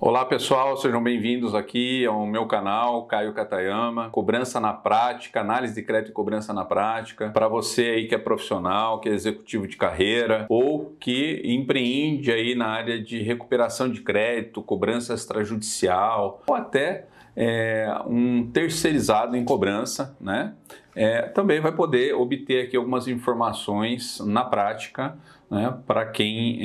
Olá pessoal, sejam bem-vindos aqui ao meu canal, Caio Katayama, Cobrança na Prática, Análise de Crédito e Cobrança na Prática, para você aí que é profissional, que é executivo de carreira ou que empreende aí na área de recuperação de crédito, cobrança extrajudicial ou até um terceirizado em cobrança, né? Também vai poder obter aqui algumas informações na prática, né, para quem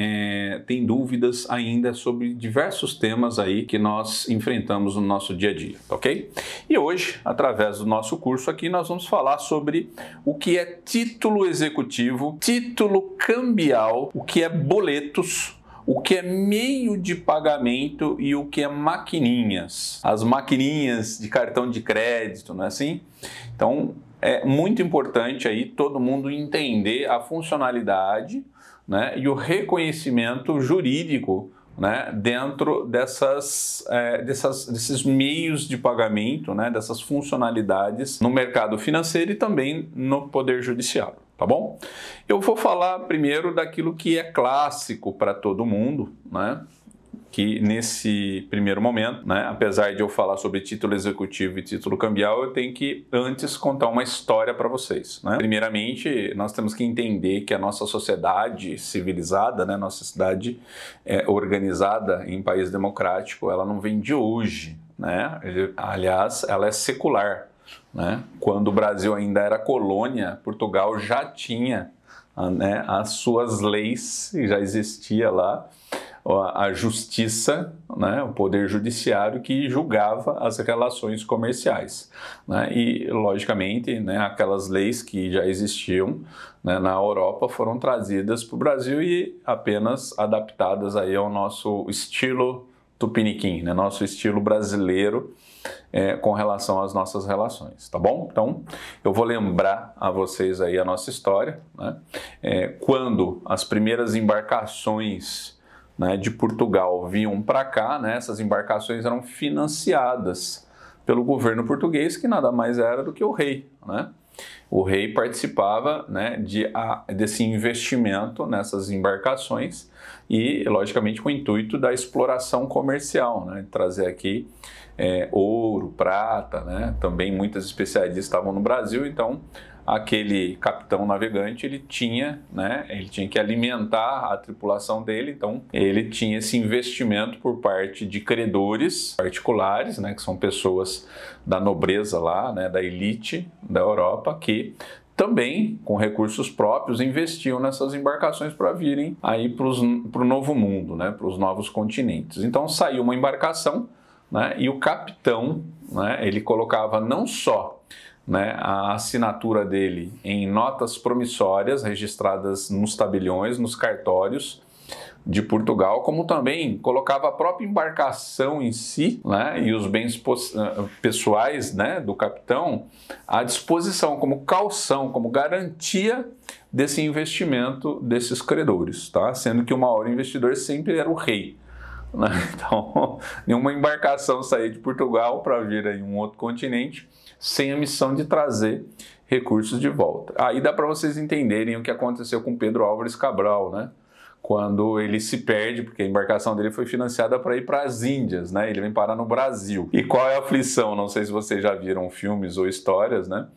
tem dúvidas ainda sobre diversos temas aí que nós enfrentamos no nosso dia a dia, ok? E hoje, através do nosso curso aqui, nós vamos falar sobre o que é título executivo, título cambial, o que é boletos, o que é meio de pagamento e o que é maquininhas. As maquininhas de cartão de crédito, não é assim? Então, é muito importante aí todo mundo entender a funcionalidade, né, e o reconhecimento jurídico, né, dentro desses meios de pagamento, né, dessas funcionalidades no mercado financeiro e também no Poder Judiciário, tá bom? Eu vou falar primeiro daquilo que é clássico para todo mundo, né, que nesse primeiro momento, né, apesar de eu falar sobre título executivo e título cambial, eu tenho que antes contar uma história para vocês, né? Primeiramente, nós temos que entender que a nossa sociedade civilizada, né, nossa sociedade organizada em país democrático, ela não vem de hoje, né? Aliás, ela é secular, né? Quando o Brasil ainda era colônia, Portugal já tinha, né, as suas leis, já existia lá a justiça, né, o poder judiciário que julgava as relações comerciais, né, e logicamente, né, aquelas leis que já existiam, né, na Europa foram trazidas para o Brasil e apenas adaptadas aí ao nosso estilo tupiniquim, né, nosso estilo brasileiro com relação às nossas relações, tá bom? Então, eu vou lembrar a vocês aí a nossa história, né, quando as primeiras embarcações, né, de Portugal vinham para cá, né, essas embarcações eram financiadas pelo governo português, que nada mais era do que o rei, né? O rei participava, né, desse investimento nessas embarcações e, logicamente, com o intuito da exploração comercial, né, de trazer aqui ouro, prata, né? Também muitas especiarias estavam no Brasil, então aquele capitão navegante ele tinha que alimentar a tripulação dele, então ele tinha esse investimento por parte de credores particulares, né, que são pessoas da nobreza lá, né, da elite da Europa, que também, com recursos próprios, investiam nessas embarcações para virem aí para o novo mundo, né, para os novos continentes. Então saiu uma embarcação, né, e o capitão, né, ele colocava não só, né, a assinatura dele em notas promissórias registradas nos tabeliões, nos cartórios de Portugal, como também colocava a própria embarcação em si, né, e os bens pessoais, né, do capitão à disposição como caução, como garantia desse investimento desses credores, tá? Sendo que o maior investidor sempre era o rei. Então, nenhuma embarcação saía de Portugal para vir em um outro continente sem a missão de trazer recursos de volta. Aí dá para vocês entenderem o que aconteceu com Pedro Álvares Cabral, né? Quando ele se perde, porque a embarcação dele foi financiada para ir para as Índias, né? Ele vem parar no Brasil. E qual é a aflição? Não sei se vocês já viram filmes ou histórias, né?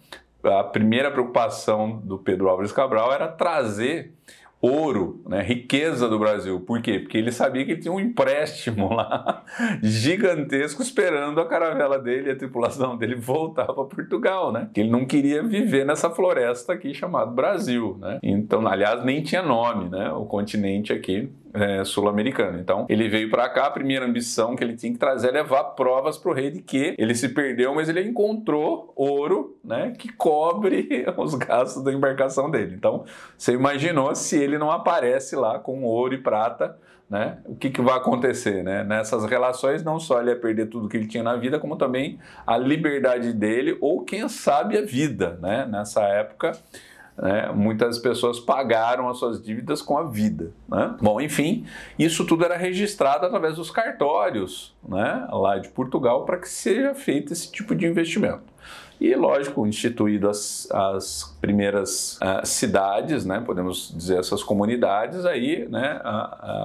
A primeira preocupação do Pedro Álvares Cabral era trazer ouro, né, riqueza do Brasil. Por quê? Porque ele sabia que tinha um empréstimo lá gigantesco esperando a caravela dele, a tripulação dele voltar para Portugal, né? Que ele não queria viver nessa floresta aqui chamada Brasil, né? Então, aliás, nem tinha nome, né? O continente aqui sul-americano. Então, ele veio para cá, a primeira ambição que ele tinha que trazer é levar provas para o rei de que ele se perdeu, mas ele encontrou ouro, né, que cobre os gastos da embarcação dele. Então, você imaginou se ele não aparece lá com ouro e prata, né, o que vai acontecer, né? Nessas relações, não só ele ia perder tudo que ele tinha na vida, como também a liberdade dele, ou quem sabe a vida, né? Nessa época, né, muitas pessoas pagaram as suas dívidas com a vida, né? Bom, enfim, isso tudo era registrado através dos cartórios, né, lá de Portugal para que seja feito esse tipo de investimento. E, lógico, instituído as primeiras cidades, né, podemos dizer essas comunidades, aí, né,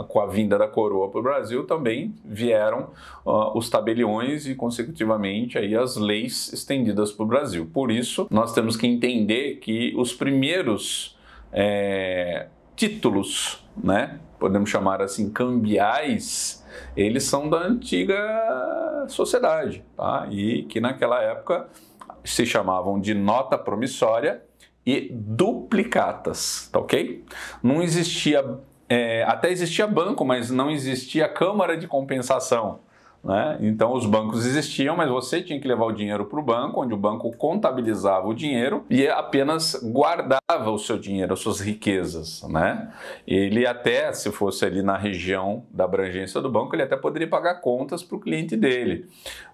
com a vinda da coroa para o Brasil, também vieram os tabeliões e, consecutivamente, aí, as leis estendidas para o Brasil. Por isso, nós temos que entender que os primeiros títulos, né, podemos chamar assim, cambiais, eles são da antiga sociedade, tá? E que naquela época se chamavam de nota promissória e duplicatas, tá ok? Não existia, até existia banco, mas não existia câmara de compensação, né? Então os bancos existiam, mas você tinha que levar o dinheiro para o banco, onde o banco contabilizava o dinheiro e apenas guardava o seu dinheiro, as suas riquezas, né? Ele até, se fosse ali na região da abrangência do banco, ele até poderia pagar contas para o cliente dele,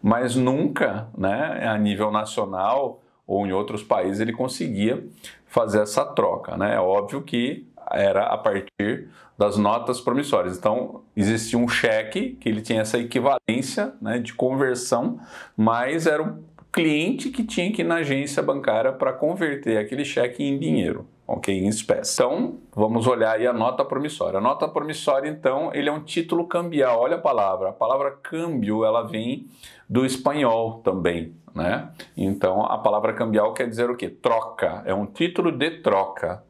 mas nunca, né, a nível nacional ou em outros países ele conseguia fazer essa troca, né? É óbvio que era a partir das notas promissórias. Então, existia um cheque que ele tinha essa equivalência, né, de conversão, mas era o cliente que tinha que ir na agência bancária para converter aquele cheque em dinheiro, ok? Em espécie. Então, vamos olhar aí a nota promissória. A nota promissória, então, ele é um título cambial. Olha a palavra câmbio, ela vem do espanhol também, né? Então, a palavra cambial quer dizer o quê? Troca. É um título de troca.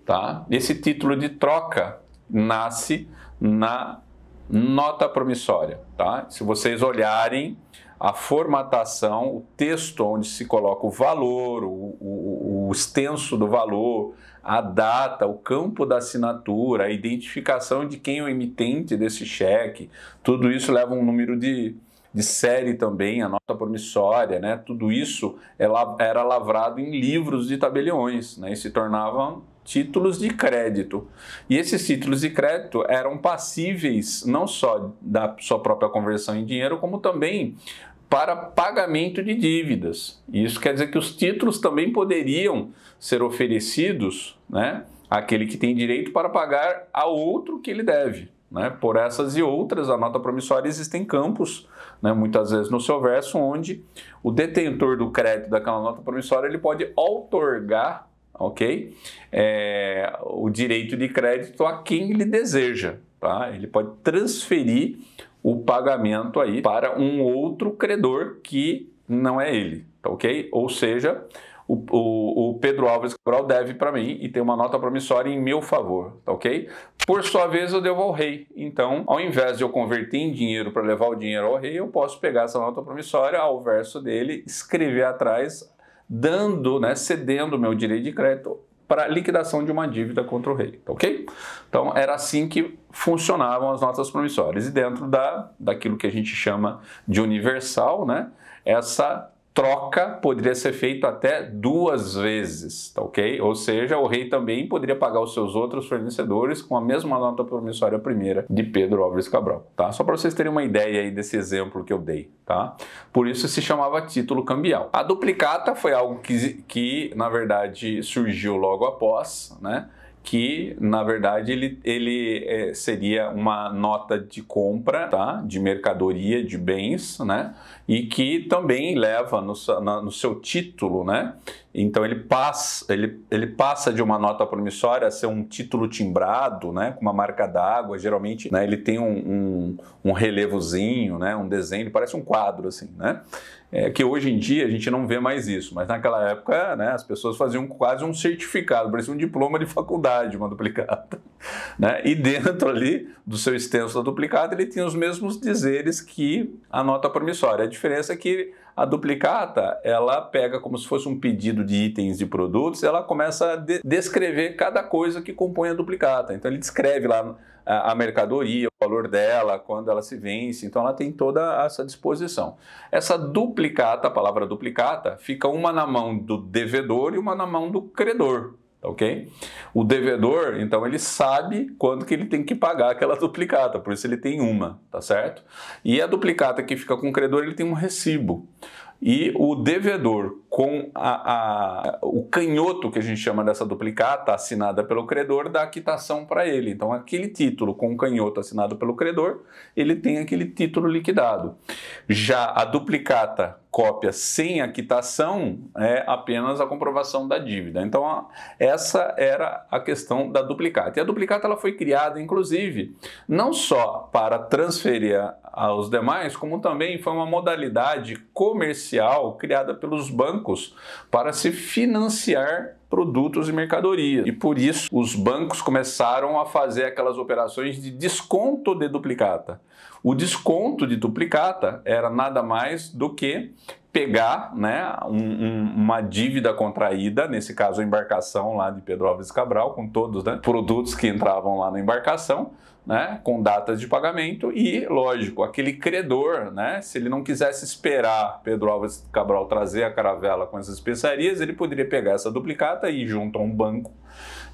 Tá? Esse título de troca nasce na nota promissória. Tá? Se vocês olharem a formatação, o texto onde se coloca o valor, o extenso do valor, a data, o campo da assinatura, a identificação de quem é o emitente desse cheque, tudo isso leva um número de série também, a nota promissória, né? Tudo isso era lavrado em livros de tabeliões, né? E se tornavam títulos de crédito. E esses títulos de crédito eram passíveis não só da sua própria conversão em dinheiro, como também para pagamento de dívidas. Isso quer dizer que os títulos também poderiam ser oferecidos, né, àquele que tem direito para pagar a outro que ele deve. Né? Por essas e outras, a nota promissória existem campos, né, muitas vezes no seu verso, onde o detentor do crédito daquela nota promissória ele pode outorgar, ok? O direito de crédito a quem ele deseja, tá? Ele pode transferir o pagamento aí para um outro credor que não é ele, tá ok? Ou seja, o Pedro Álvares Cabral deve para mim e tem uma nota promissória em meu favor, tá ok? Por sua vez, eu devo ao rei. Então, ao invés de eu converter em dinheiro para levar o dinheiro ao rei, eu posso pegar essa nota promissória, ao verso dele, escrever atrás, dando, né, cedendo o meu direito de crédito para liquidação de uma dívida contra o rei, tá ok? Então, era assim que funcionavam as notas promissórias. E dentro daquilo que a gente chama de universal, né, essa troca poderia ser feita até 2 vezes, tá ok? Ou seja, o rei também poderia pagar os seus outros fornecedores com a mesma nota promissória primeira de Pedro Álvares Cabral, tá? Só para vocês terem uma ideia aí desse exemplo que eu dei, tá? Por isso se chamava título cambial. A duplicata foi algo que na verdade surgiu logo após, né? Que, na verdade, ele seria uma nota de compra, tá? De mercadoria, de bens, né? E que também leva no seu título, né? Então ele passa de uma nota promissória a ser um título timbrado, né? Com uma marca d'água, geralmente, né? Ele tem um relevozinho, né? Um desenho, parece um quadro, assim, né? Que hoje em dia a gente não vê mais isso, mas naquela época, né, as pessoas faziam quase um certificado, parecia um diploma de faculdade, uma duplicata, né? E dentro ali do seu extenso da duplicata ele tinha os mesmos dizeres que a nota promissória. A diferença é que a duplicata, ela pega como se fosse um pedido de itens de produtos, ela começa a descrever cada coisa que compõe a duplicata. Então ele descreve lá a mercadoria, o valor dela, quando ela se vence, então ela tem toda essa disposição. Essa duplicata, a palavra duplicata, fica uma na mão do devedor e uma na mão do credor, ok? O devedor, então, ele sabe quando que ele tem que pagar aquela duplicata, por isso ele tem uma, tá certo? E a duplicata que fica com o credor, ele tem um recibo. e o devedor com o canhoto, que a gente chama dessa duplicata, assinada pelo credor, dá a quitação para ele. Então, aquele título com o canhoto assinado pelo credor, ele tem aquele título liquidado. Já a duplicata cópia sem a quitação é apenas a comprovação da dívida. Então, essa era a questão da duplicata. E a duplicata ela foi criada, inclusive, não só para transferir aos demais, como também foi uma modalidade comercial criada pelos bancos para se financiar produtos e mercadorias. E por isso os bancos começaram a fazer aquelas operações de desconto de duplicata. O desconto de duplicata era nada mais do que pegar, né, uma dívida contraída, nesse caso a embarcação lá de Pedro Álvares Cabral, com todos, né, produtos que entravam lá na embarcação, né, com datas de pagamento e, lógico, aquele credor, né, se ele não quisesse esperar Pedro Álvares Cabral trazer a caravela com essas especiarias, ele poderia pegar essa duplicata e ir junto a um banco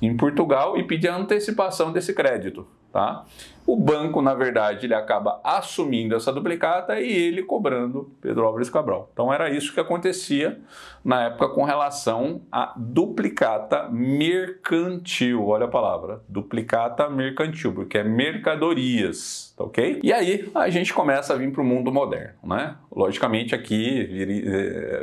em Portugal e pedir a antecipação desse crédito, tá? O banco, na verdade, ele acaba assumindo essa duplicata e ele cobrando Pedro Álvares Cabral. Então era isso que acontecia na época com relação à duplicata mercantil. Olha a palavra, duplicata mercantil, porque é mercadorias, tá ok? E aí a gente começa a vir para o mundo moderno, né? Logicamente aqui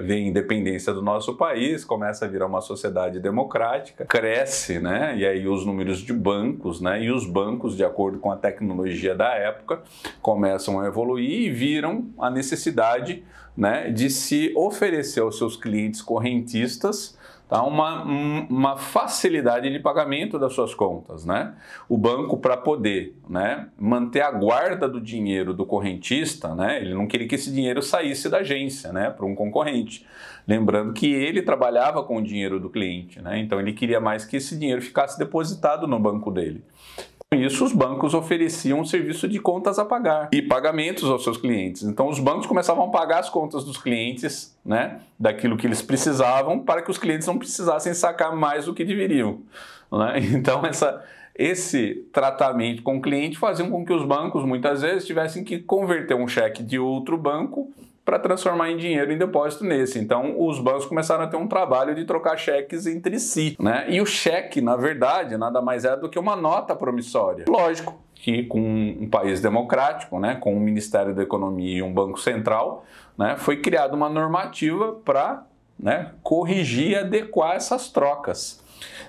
vem a independência do nosso país, começa a virar uma sociedade democrática, cresce, né? E aí os números de bancos, né? E os bancos, de acordo com a tecnologia da época, começam a evoluir e viram a necessidade, né, de se oferecer aos seus clientes correntistas, tá, uma facilidade de pagamento das suas contas, né? O banco, para poder, né, manter a guarda do dinheiro do correntista, né, ele não queria que esse dinheiro saísse da agência, né, para um concorrente. Lembrando que ele trabalhava com o dinheiro do cliente, né? Então ele queria mais que esse dinheiro ficasse depositado no banco dele. Com isso, os bancos ofereciam um serviço de contas a pagar e pagamentos aos seus clientes. Então, os bancos começavam a pagar as contas dos clientes, né, daquilo que eles precisavam, para que os clientes não precisassem sacar mais do que deveriam, né? Então, esse tratamento com o cliente fazia com que os bancos, muitas vezes, tivessem que converter um cheque de outro banco para transformar em dinheiro em depósito nesse. Então, os bancos começaram a ter um trabalho de trocar cheques entre si, né? E o cheque, na verdade, nada mais é do que uma nota promissória. Lógico que com um país democrático, né, com o Ministério da Economia e um Banco Central, né, foi criada uma normativa para, né, corrigir e adequar essas trocas.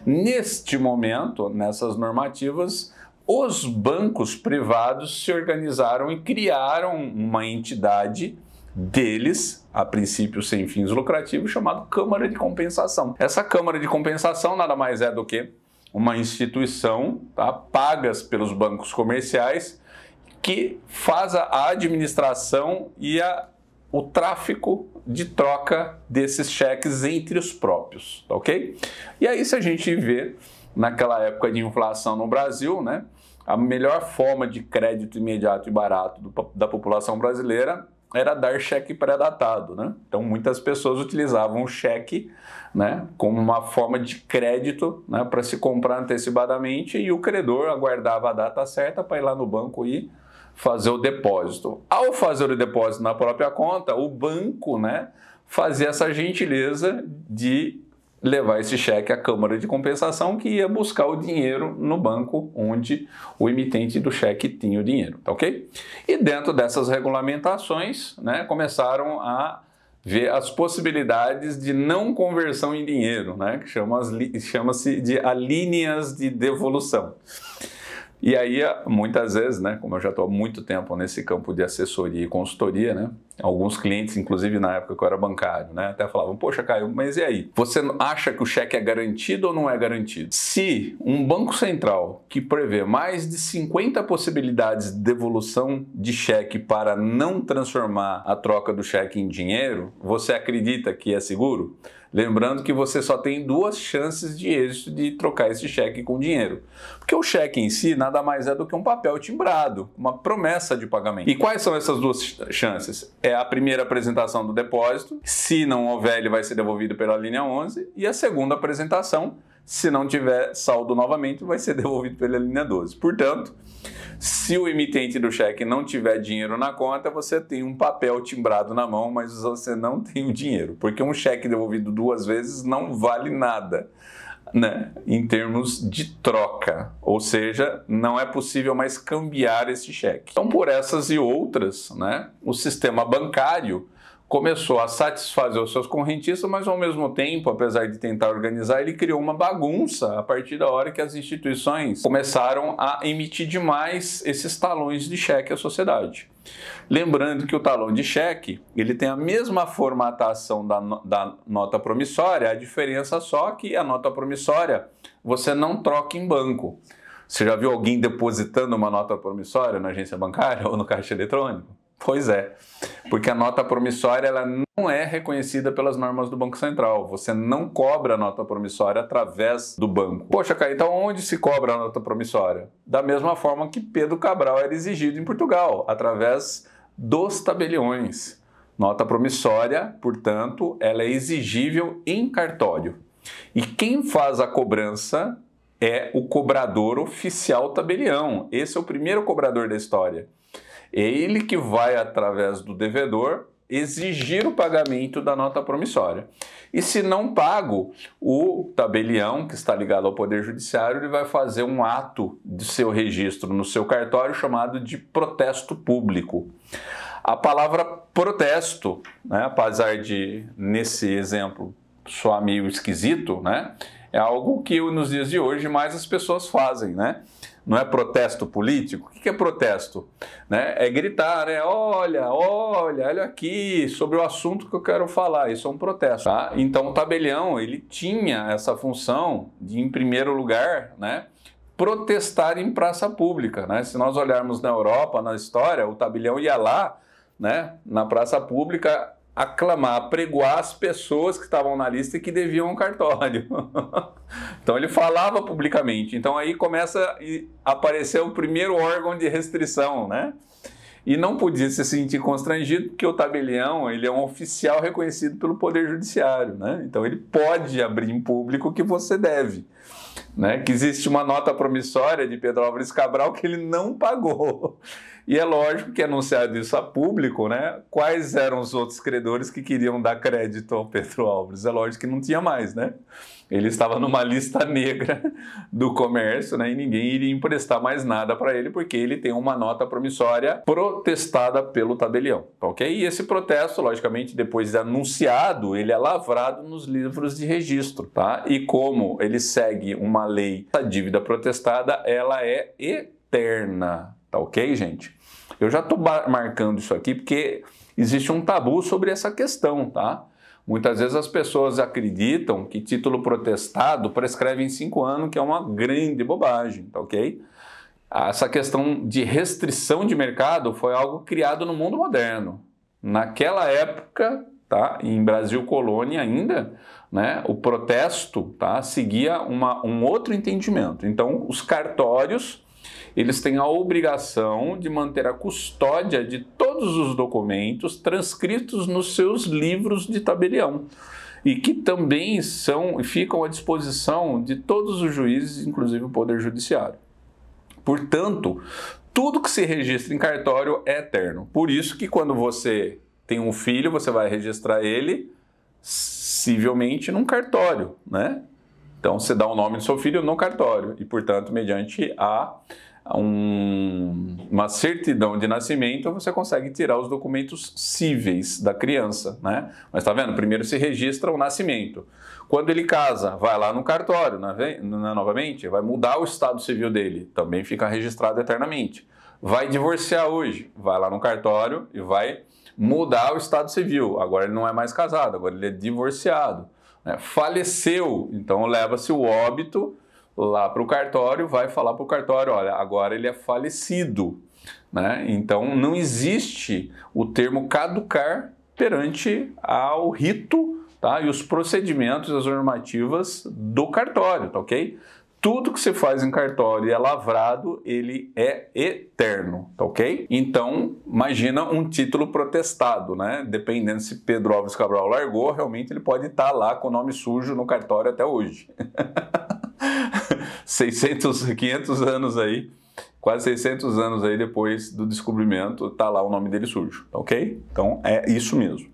Neste momento, nessas normativas, os bancos privados se organizaram e criaram uma entidade deles, a princípio sem fins lucrativos, chamado Câmara de Compensação. Essa Câmara de Compensação nada mais é do que uma instituição, tá, pagas pelos bancos comerciais, que faz a administração e o tráfico de troca desses cheques entre os próprios, tá ok? E aí, se a gente vê, naquela época de inflação no Brasil, né, a melhor forma de crédito imediato e barato da população brasileira era dar cheque pré-datado, né? Então muitas pessoas utilizavam o cheque, né, como uma forma de crédito, né, para se comprar antecipadamente, e o credor aguardava a data certa para ir lá no banco e fazer o depósito. Ao fazer o depósito na própria conta, o banco, né, fazia essa gentileza de levar esse cheque à Câmara de Compensação, que ia buscar o dinheiro no banco onde o emitente do cheque tinha o dinheiro, tá ok? E dentro dessas regulamentações, né, começaram a ver as possibilidades de não conversão em dinheiro, né, que chama-se de alíneas de devolução. E aí, muitas vezes, né, como eu já estou há muito tempo nesse campo de assessoria e consultoria, né, alguns clientes, inclusive na época que eu era bancário, né, até falavam: poxa, Caio, mas e aí? Você acha que o cheque é garantido ou não é garantido? Se um banco central que prevê mais de 50 possibilidades de devolução de cheque para não transformar a troca do cheque em dinheiro, você acredita que é seguro? Lembrando que você só tem 2 chances de êxito de trocar esse cheque com dinheiro. Porque o cheque em si nada mais é do que um papel timbrado, uma promessa de pagamento. E quais são essas 2 chances? É a primeira apresentação do depósito, se não houver ele vai ser devolvido pela linha 11, e a segunda apresentação, Se não tiver saldo novamente, vai ser devolvido pela linha 12. Portanto, se o emitente do cheque não tiver dinheiro na conta, você tem um papel timbrado na mão, mas você não tem o dinheiro, porque um cheque devolvido 2 vezes não vale nada, né, em termos de troca, ou seja, não é possível mais cambiar esse cheque. Então, por essas e outras, né, o sistema bancário começou a satisfazer os seus correntistas, mas ao mesmo tempo, apesar de tentar organizar, ele criou uma bagunça a partir da hora que as instituições começaram a emitir demais esses talões de cheque à sociedade. Lembrando que o talão de cheque, ele tem a mesma formatação da nota promissória, a diferença só que a nota promissória você não troca em banco. Você já viu alguém depositando uma nota promissória na agência bancária ou no caixa eletrônico? Pois é, porque a nota promissória ela não é reconhecida pelas normas do Banco Central. Você não cobra a nota promissória através do banco. Poxa, cara, então onde se cobra a nota promissória? Da mesma forma que Pedro Cabral era exigido em Portugal, através dos tabeliões. Nota promissória, portanto, ela é exigível em cartório. E quem faz a cobrança é o cobrador oficial tabelião. Esse é o primeiro cobrador da história. É ele que vai, através do devedor, exigir o pagamento da nota promissória. E se não pago, o tabelião, que está ligado ao Poder Judiciário, ele vai fazer um ato de seu registro no seu cartório chamado de protesto público. A palavra protesto, né, apesar de, nesse exemplo, soar meio esquisito, né, é algo que nos dias de hoje mais as pessoas fazem, né? Não é protesto político? O que é protesto? Né? É gritar, né? Olha aqui, sobre o assunto que eu quero falar. Isso é um protesto. Tá? Então o tabelião, ele tinha essa função de, em primeiro lugar, né, protestar em praça pública. Né? Se nós olharmos na Europa, na história, o tabelião ia lá, né, na praça pública, aclamar, apregoar as pessoas que estavam na lista e que deviam um cartório. Então ele falava publicamente. Então aí começa a aparecer o primeiro órgão de restrição, né? E não podia se sentir constrangido porque o tabelião, ele é um oficial reconhecido pelo Poder Judiciário, né? Então ele pode abrir em público o que você deve. Né, que existe uma nota promissória de Pedro Álvares Cabral que ele não pagou. E é lógico que anunciado isso a público, né, quais eram os outros credores que queriam dar crédito ao Pedro Álvares? É lógico que não tinha mais, né? Ele estava numa lista negra do comércio, né, e ninguém iria emprestar mais nada para ele porque ele tem uma nota promissória protestada pelo tabelião, ok? E esse protesto, logicamente, depois de anunciado, ele é lavrado nos livros de registro, tá? E como ele segue uma lei, a dívida protestada, ela é eterna, tá ok, gente? Eu já estou marcando isso aqui porque existe um tabu sobre essa questão, tá? Muitas vezes as pessoas acreditam que título protestado prescreve em 5 anos, que é uma grande bobagem, tá ok? Essa questão de restrição de mercado foi algo criado no mundo moderno. Naquela época, tá, em Brasil colônia ainda, né, o protesto, tá, seguia um outro entendimento. Então, os cartórios, eles têm a obrigação de manter a custódia de todos os documentos transcritos nos seus livros de tabelião e que também ficam à disposição de todos os juízes, inclusive o Poder Judiciário. Portanto, tudo que se registra em cartório é eterno. Por isso que quando você tem um filho, você vai registrar ele civilmente num cartório, né? Então, você dá o nome do seu filho no cartório e, portanto, mediante uma certidão de nascimento, você consegue tirar os documentos cíveis da criança, né? Mas tá vendo? Primeiro se registra o nascimento. Quando ele casa, vai lá no cartório, novamente, vai mudar o estado civil dele, também fica registrado eternamente. Vai divorciar hoje, vai lá no cartório e vai mudar o estado civil. Agora ele não é mais casado, agora ele é divorciado. Faleceu, então leva-se o óbito lá para o cartório, vai falar para o cartório, olha, agora ele é falecido, né? Então não existe o termo caducar perante ao rito, tá? E os procedimentos, as normativas do cartório, tá ok? Tudo que se faz em cartório e é lavrado, ele é eterno, tá ok? Então, imagina um título protestado, né? Dependendo se Pedro Álvares Cabral largou, realmente ele pode estar lá com o nome sujo no cartório até hoje. 500 anos aí, quase 600 anos aí depois do descobrimento, tá lá o nome dele sujo, ok? Então é isso mesmo.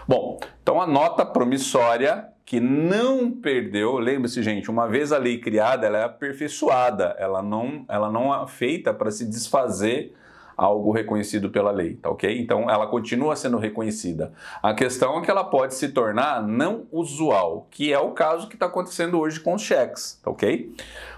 Bom, então a nota promissória que não perdeu, lembre-se, gente, uma vez a lei criada, ela é aperfeiçoada, ela não é feita para se desfazer algo reconhecido pela lei, tá ok? Então ela continua sendo reconhecida. A questão é que ela pode se tornar não usual, que é o caso que está acontecendo hoje com os cheques, tá ok?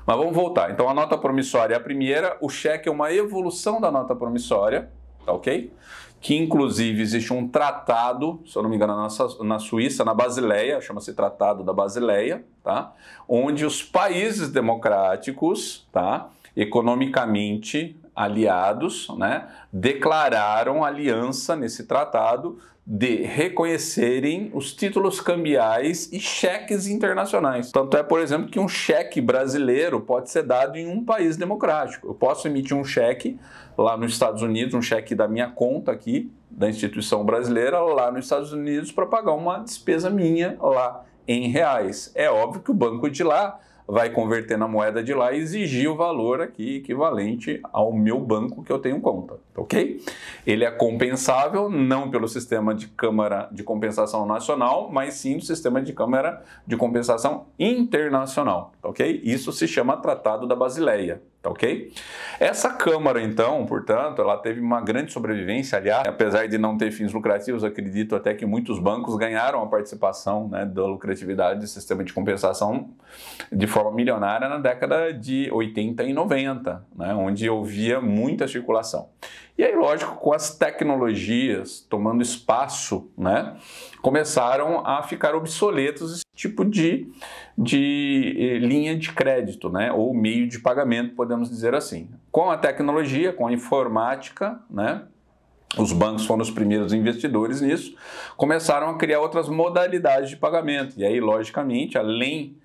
Mas vamos voltar. Então a nota promissória é a primeira, o cheque é uma evolução da nota promissória, tá ok? Que inclusive existe um tratado, se eu não me engano, na Suíça, na Basileia, chama-se Tratado da Basileia, tá? Onde os países democráticos, tá, economicamente aliados, né, declararam aliança nesse tratado de reconhecerem os títulos cambiais e cheques internacionais. Tanto é, por exemplo, que um cheque brasileiro pode ser dado em um país democrático. Eu posso emitir um cheque lá nos Estados Unidos, um cheque da minha conta aqui, da instituição brasileira, lá nos Estados Unidos para pagar uma despesa minha lá em reais. É óbvio que o banco de lá vai converter na moeda de lá e exigir o valor aqui equivalente ao meu banco que eu tenho conta, ok? Ele é compensável não pelo sistema de Câmara de Compensação Nacional, mas sim no sistema de Câmara de Compensação Internacional, ok? Isso se chama Tratado da Basileia, ok? Essa Câmara, então, portanto, ela teve uma grande sobrevivência, aliás, apesar de não ter fins lucrativos, acredito até que muitos bancos ganharam a participação, né, da lucratividade do sistema de compensação de forma milionária na década de 80 e 90, né, onde havia muita circulação. E aí, lógico, com as tecnologias tomando espaço, né, começaram a ficar obsoletos esse tipo de linha de crédito, né, ou meio de pagamento, podemos dizer assim. Com a tecnologia, com a informática, né, os bancos foram os primeiros investidores nisso, começaram a criar outras modalidades de pagamento. E aí, logicamente, além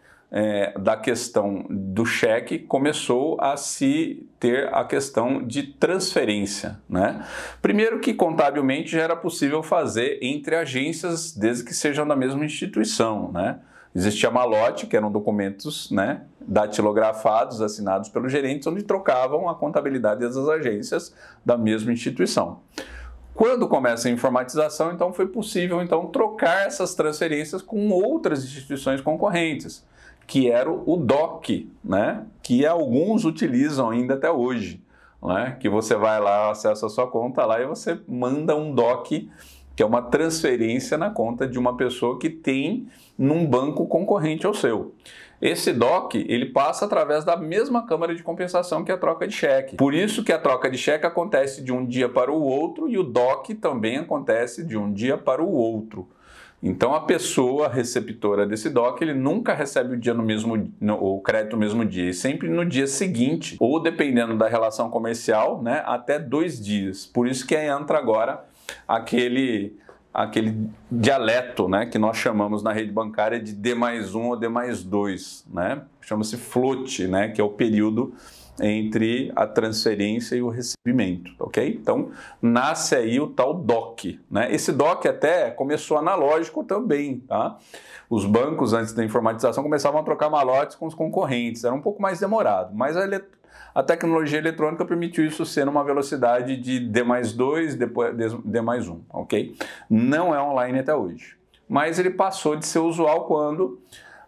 da questão do cheque, começou a se ter a questão de transferência, né? Primeiro que contabilmente já era possível fazer entre agências, desde que sejam da mesma instituição, né? Existia malote, que eram documentos, né, datilografados, assinados pelos gerentes, onde trocavam a contabilidade das agências da mesma instituição. Quando começa a informatização, então foi possível então trocar essas transferências com outras instituições concorrentes, que era o DOC, né, que alguns utilizam ainda até hoje, né, que você vai lá, acessa a sua conta lá e você manda um DOC, que é uma transferência na conta de uma pessoa que tem num banco concorrente ao seu. Esse DOC, ele passa através da mesma câmara de compensação que a troca de cheque. Por isso que a troca de cheque acontece de um dia para o outro e o DOC também acontece de um dia para o outro. Então a pessoa receptora desse DOC, ele nunca recebe o crédito no mesmo dia, e sempre no dia seguinte, ou dependendo da relação comercial, né, até 2 dias. Por isso que entra agora aquele dialeto, né, que nós chamamos na rede bancária de D+1 ou D+2, né? Chama-se float, né, que é o período entre a transferência e o recebimento, ok? Então, nasce aí o tal DOC, né? Esse DOC até começou analógico também, tá? Os bancos, antes da informatização, começavam a trocar malotes com os concorrentes, era um pouco mais demorado, mas a tecnologia eletrônica permitiu isso ser numa velocidade de D+2, depois D+1, ok? Não é online até hoje, mas ele passou de ser usual quando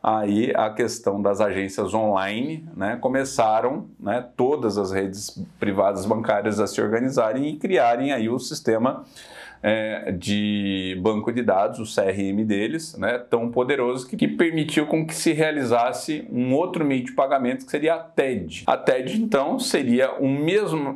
aí a questão das agências online, né, começaram, né, todas as redes privadas bancárias a se organizarem e criarem aí o sistema de banco de dados, o CRM deles, né, tão poderoso que permitiu com que se realizasse um outro meio de pagamento que seria a TED. A TED, então, seria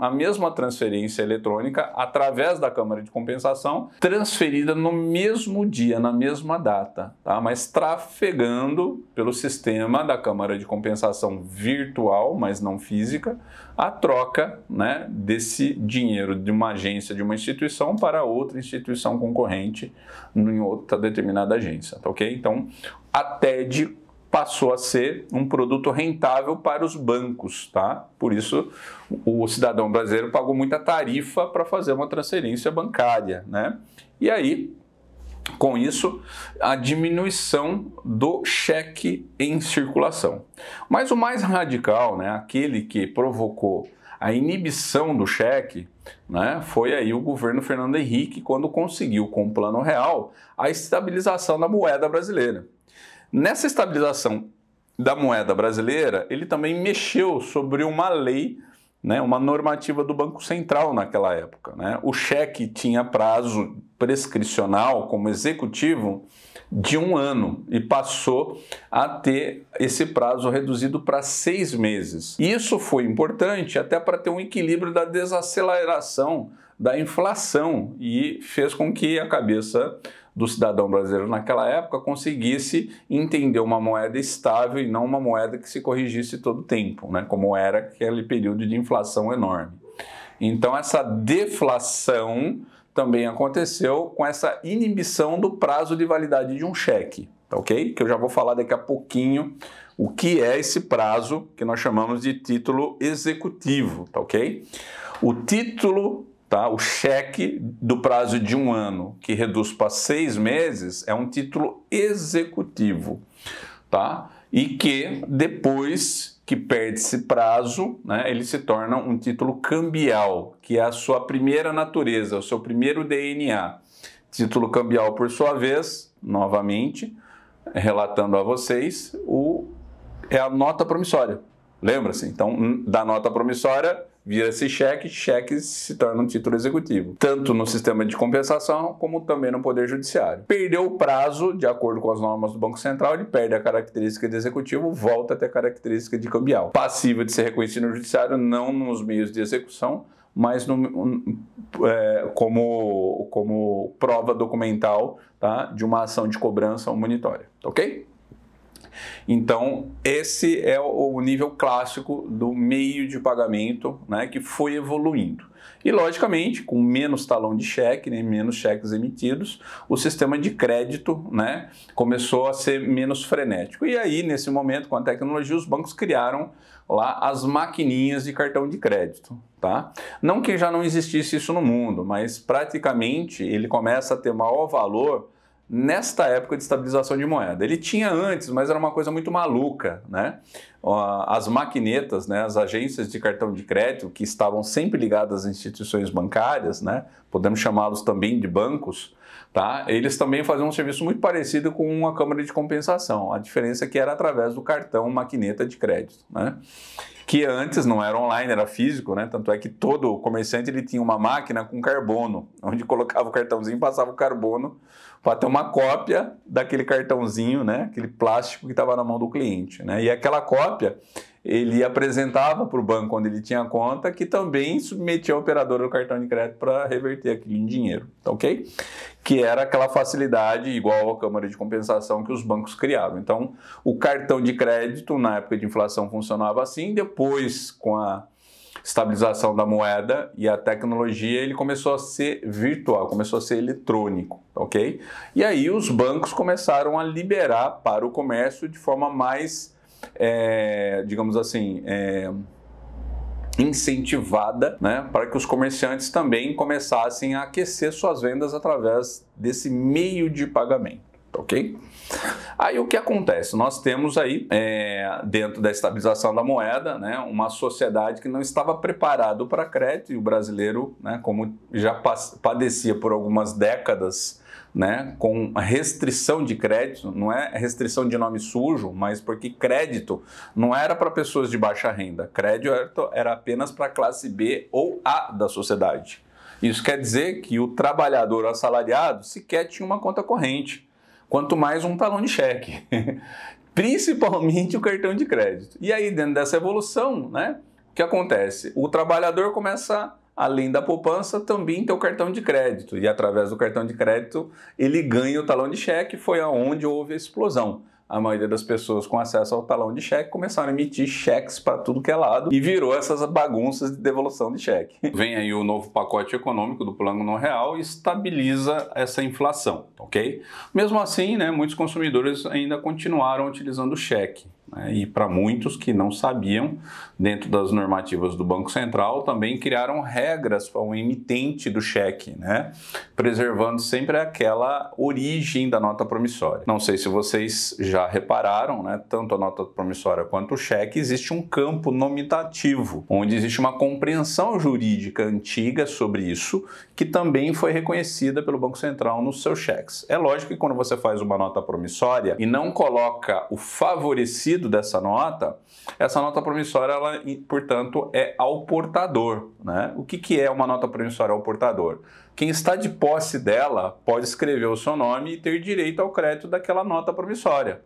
a mesma transferência eletrônica através da Câmara de Compensação, transferida no mesmo dia, na mesma data, tá? Mas trafegando pelo sistema da Câmara de Compensação virtual, mas não física, a troca, né, desse dinheiro de uma agência, de uma instituição para outra instituição concorrente em outra determinada agência, tá ok? Então, a TED passou a ser um produto rentável para os bancos, tá? Por isso, o cidadão brasileiro pagou muita tarifa para fazer uma transferência bancária, né? E aí, Com isso, a diminuição do cheque em circulação. Mas o mais radical, né, aquele que provocou a inibição do cheque, né, foi aí o governo Fernando Henrique, quando conseguiu, com o Plano Real, a estabilização da moeda brasileira. Nessa estabilização da moeda brasileira, ele também mexeu sobre uma lei, né, uma normativa do Banco Central naquela época, né? O cheque tinha prazo prescricional como executivo de 1 ano e passou a ter esse prazo reduzido para 6 meses. Isso foi importante até para ter um equilíbrio da desaceleração da inflação e fez com que a cabeça do cidadão brasileiro naquela época conseguisse entender uma moeda estável e não uma moeda que se corrigisse todo o tempo, né? Como era aquele período de inflação enorme. Então essa deflação também aconteceu com essa inibição do prazo de validade de um cheque, tá ok? Que eu já vou falar daqui a pouquinho o que é esse prazo que nós chamamos de título executivo, tá ok? O título, tá, o cheque do prazo de 1 ano, que reduz para 6 meses, é um título executivo, tá? E que depois que perde esse prazo, né, ele se torna um título cambial, que é a sua primeira natureza, o seu primeiro DNA. Título cambial, por sua vez, novamente, relatando a vocês, é a nota promissória. Lembra-se? Então, da nota promissória, vira-se cheque, cheque se torna um título executivo. Tanto no sistema de compensação, como também no Poder Judiciário. Perdeu o prazo, de acordo com as normas do Banco Central, ele perde a característica de executivo, volta a ter a característica de cambial. Passível de ser reconhecido no Judiciário, não nos meios de execução, mas como prova documental, tá, de uma ação de cobrança ou monitória, ok? Então, esse é o nível clássico do meio de pagamento, né, que foi evoluindo. E, logicamente, com menos talão de cheque, né, menos cheques emitidos, o sistema de crédito, né, começou a ser menos frenético. E aí, nesse momento, com a tecnologia, os bancos criaram lá as maquininhas de cartão de crédito, tá? Não que já não existisse isso no mundo, mas praticamente ele começa a ter maior valor nesta época de estabilização de moeda. Ele tinha antes, mas era uma coisa muito maluca, né? As maquinetas, né, as agências de cartão de crédito, que estavam sempre ligadas às instituições bancárias, né? Podemos chamá-los também de bancos, tá? Eles também faziam um serviço muito parecido com uma câmara de compensação. A diferença é que era através do cartão maquineta de crédito, né? Que antes não era online, era físico, né? Tanto é que todo comerciante ele tinha uma máquina com carbono, onde colocava o cartãozinho e passava o carbono para ter uma cópia daquele cartãozinho, né? Aquele plástico que estava na mão do cliente, né? E aquela cópia ele apresentava para o banco onde ele tinha conta, que também submetia a operadora do cartão de crédito para reverter aquilo em dinheiro, tá ok? Que era aquela facilidade igual à câmara de compensação que os bancos criavam. Então, o cartão de crédito na época de inflação funcionava assim, depois com a estabilização da moeda e a tecnologia, ele começou a ser virtual, começou a ser eletrônico, ok? E aí os bancos começaram a liberar para o comércio de forma mais digamos assim, incentivada, né, para que os comerciantes também começassem a aquecer suas vendas através desse meio de pagamento, ok? Aí o que acontece? Nós temos aí, dentro da estabilização da moeda, né, uma sociedade que não estava preparado para crédito, e o brasileiro, né, como já padecia por algumas décadas, né, com restrição de crédito, não é restrição de nome sujo, mas porque crédito não era para pessoas de baixa renda, crédito era apenas para a classe B ou A da sociedade. Isso quer dizer que o trabalhador assalariado sequer tinha uma conta corrente, quanto mais um talão de cheque, principalmente o cartão de crédito. E aí, dentro dessa evolução, né, o que acontece? O trabalhador começa, além da poupança, também ter o cartão de crédito. E através do cartão de crédito, ele ganha o talão de cheque. Foi aonde houve a explosão. A maioria das pessoas com acesso ao talão de cheque começaram a emitir cheques para tudo que é lado e virou essas bagunças de devolução de cheque. Vem aí o novo pacote econômico do Plano Real e estabiliza essa inflação, ok? Mesmo assim, né, muitos consumidores ainda continuaram utilizando o cheque. né? E para muitos que não sabiam, dentro das normativas do Banco Central, também criaram regras para o emitente do cheque, né? Preservando sempre aquela origem da nota promissória. Não sei se vocês já repararam, né? Tanto a nota promissória quanto o cheque, existe um campo nominativo, onde existe uma compreensão jurídica antiga sobre isso, que também foi reconhecida pelo Banco Central nos seus cheques. É lógico que quando você faz uma nota promissória e não coloca o favorecido dessa nota, essa nota promissória, ela, portanto, é ao portador, né? O que é uma nota promissória ao portador? Quem está de posse dela pode escrever o seu nome e ter direito ao crédito daquela nota promissória.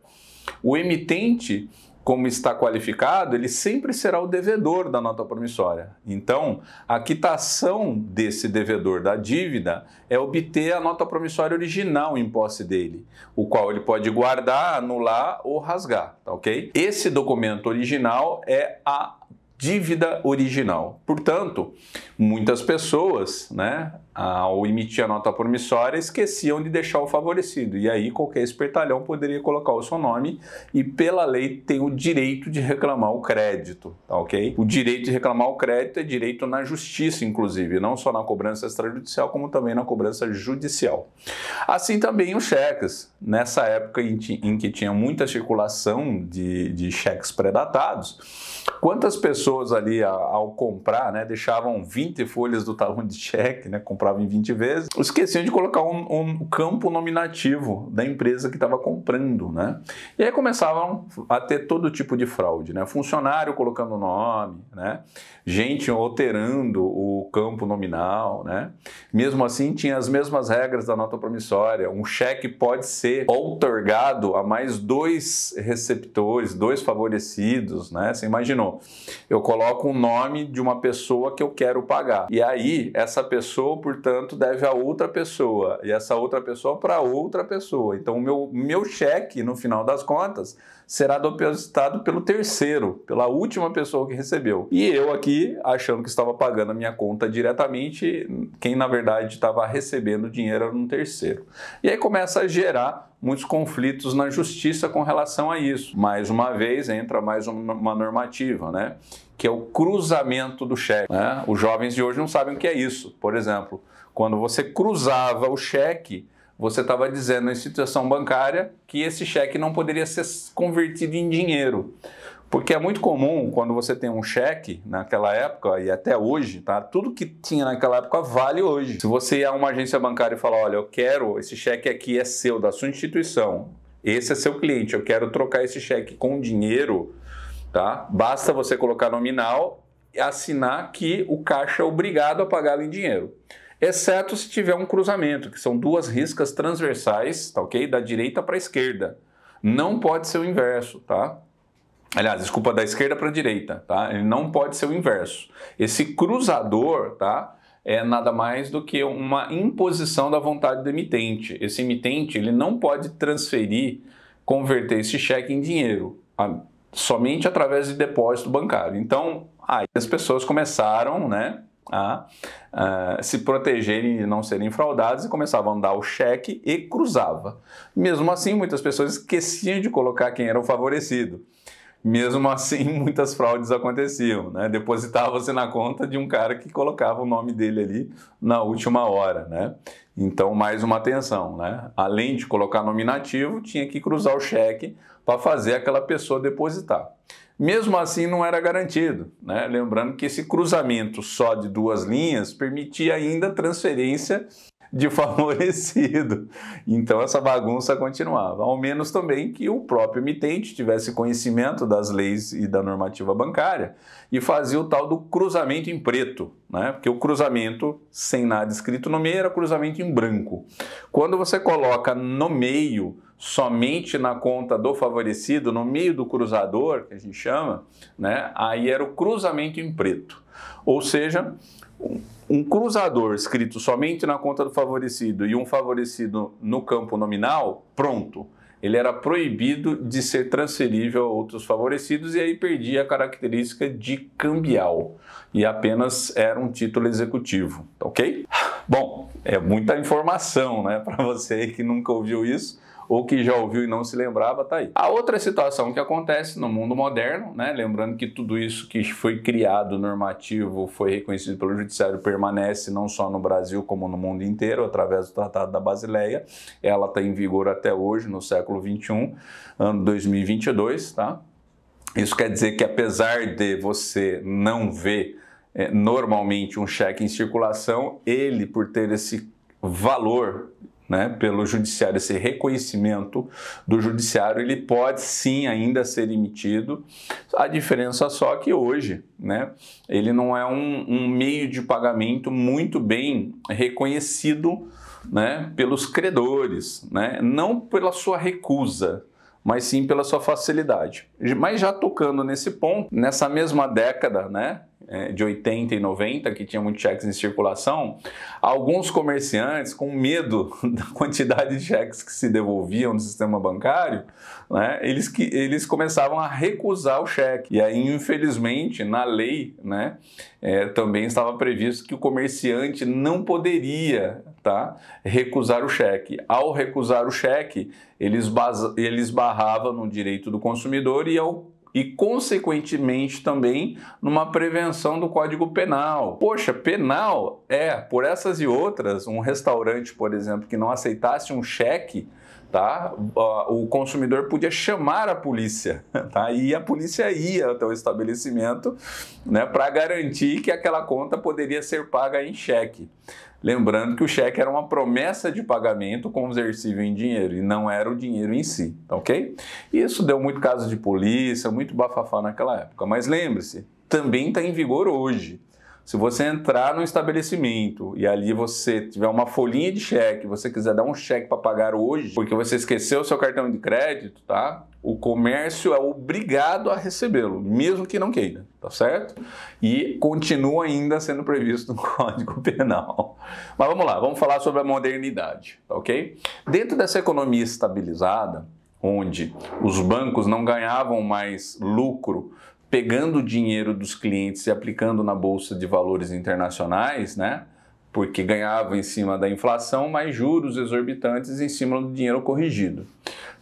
O emitente, como está qualificado, ele sempre será o devedor da nota promissória. Então, a quitação desse devedor da dívida é obter a nota promissória original em posse dele, o qual ele pode guardar, anular ou rasgar, tá ok? Esse documento original é a dívida original. Portanto, muitas pessoas, né, ao emitir a nota promissória, esqueciam de deixar o favorecido. E aí qualquer espertalhão poderia colocar o seu nome e, pela lei, tem o direito de reclamar o crédito, tá ok? O direito de reclamar o crédito é direito na justiça, inclusive, não só na cobrança extrajudicial, como também na cobrança judicial. Assim também os cheques. Nessa época em que tinha muita circulação de cheques pré-datados, quantas pessoas ali, ao comprar, né, deixavam 20 folhas do talão de cheque, né, compravam em 20 vezes, esqueciam de colocar um campo nominativo da empresa que estava comprando, né? E aí começavam a ter todo tipo de fraude, né? Funcionário colocando nome, né? Gente alterando o campo nominal, né? Mesmo assim, tinha as mesmas regras da nota promissória. Um cheque pode ser outorgado a mais 2 receptores, 2 favorecidos, né? Você imaginou? Eu coloco o nome de uma pessoa que eu quero pagar. E aí, essa pessoa, portanto, deve a outra pessoa. E essa outra pessoa para outra pessoa. Então, o meu cheque, no final das contas, será depositado pelo terceiro, pela última pessoa que recebeu. E eu aqui, achando que estava pagando a minha conta diretamente, quem na verdade estava recebendo o dinheiro era um terceiro. E aí começa a gerar muitos conflitos na justiça com relação a isso. Mais uma vez, entra mais uma normativa, né? Que é o cruzamento do cheque, né? Os jovens de hoje não sabem o que é isso. Por exemplo, quando você cruzava o cheque, você estava dizendo à instituição bancária que esse cheque não poderia ser convertido em dinheiro. Porque é muito comum, quando você tem um cheque, naquela época e até hoje, tá? Tudo que tinha naquela época vale hoje. Se você ir a uma agência bancária e falar, olha, eu quero, esse cheque aqui é seu, da sua instituição, esse é seu cliente, eu quero trocar esse cheque com dinheiro, tá? Basta você colocar nominal e assinar que o caixa é obrigado a pagá-lo em dinheiro. Exceto se tiver um cruzamento, que são 2 riscas transversais, tá ok? Da direita para a esquerda. Não pode ser o inverso, tá? Aliás, desculpa, da esquerda para a direita, tá? Ele não pode ser o inverso. Esse cruzador, tá? É nada mais do que uma imposição da vontade do emitente. Esse emitente, ele não pode transferir, converter esse cheque em dinheiro, somente através de depósito bancário. Então, aí as pessoas começaram, né, a se protegerem de não serem fraudados e começavam a dar o cheque e cruzava. Mesmo assim, muitas pessoas esqueciam de colocar quem era o favorecido. Mesmo assim, muitas fraudes aconteciam, né? Depositava-se na conta de um cara que colocava o nome dele ali na última hora, né? Então, mais uma atenção, né? Além de colocar nominativo, tinha que cruzar o cheque para fazer aquela pessoa depositar. Mesmo assim, não era garantido, né? Lembrando que esse cruzamento só de 2 linhas permitia ainda transferência de favorecido. Então essa bagunça continuava, ao menos também que o próprio emitente tivesse conhecimento das leis e da normativa bancária e fazia o tal do cruzamento em preto, né? Porque o cruzamento sem nada escrito no meio era cruzamento em branco. Quando você coloca no meio, somente na conta do favorecido, no meio do cruzador, que a gente chama, né? Aí era o cruzamento em preto. Ou seja, um cruzador escrito somente na conta do favorecido e um favorecido no campo nominal, pronto. Ele era proibido de ser transferível a outros favorecidos e aí perdia a característica de cambial e apenas era um título executivo, ok? Bom, é muita informação, né, para você que nunca ouviu isso ou que já ouviu e não se lembrava, tá aí. A outra situação que acontece no mundo moderno, né, lembrando que tudo isso que foi criado normativo, foi reconhecido pelo judiciário, permanece não só no Brasil como no mundo inteiro, através do Tratado da Basileia. Ela está em vigor até hoje, no século XXI, ano 2022, tá? Isso quer dizer que apesar de você não ver normalmente um cheque em circulação, ele, por ter esse valor, né, pelo judiciário, esse reconhecimento do judiciário, ele pode sim ainda ser emitido. A diferença só que hoje, né, ele não é um meio de pagamento muito bem reconhecido, né, pelos credores, né, não pela sua recusa, mas sim pela sua facilidade. Mas já tocando nesse ponto, nessa mesma década, né, de 80 e 90, que tinha muitos cheques em circulação, alguns comerciantes, com medo da quantidade de cheques que se devolviam no sistema bancário, né, eles começavam a recusar o cheque. E aí, infelizmente, na lei, né, também estava previsto que o comerciante não poderia, tá, recusar o cheque. Ao recusar o cheque, eles barravam no direito do consumidor e, consequentemente, também numa prevenção do Código Penal. Poxa, penal por essas e outras, um restaurante, por exemplo, que não aceitasse um cheque, tá? O consumidor podia chamar a polícia, tá? E a polícia ia até o estabelecimento, né, para garantir que aquela conta poderia ser paga em cheque. Lembrando que o cheque era uma promessa de pagamento conversível em dinheiro e não era o dinheiro em si, tá ok? Isso deu muito caso de polícia, muito bafafá naquela época. Mas lembre-se, também está em vigor hoje. Se você entrar no estabelecimento e ali você tiver uma folhinha de cheque, você quiser dar um cheque para pagar hoje, porque você esqueceu o seu cartão de crédito, tá? O comércio é obrigado a recebê-lo, mesmo que não queira, tá certo? E continua ainda sendo previsto no Código Penal. Mas vamos lá, vamos falar sobre a modernidade, tá ok? Dentro dessa economia estabilizada, onde os bancos não ganhavam mais lucro pegando o dinheiro dos clientes e aplicando na Bolsa de Valores internacionais, né? Porque ganhavam em cima da inflação, mais juros exorbitantes em cima do dinheiro corrigido.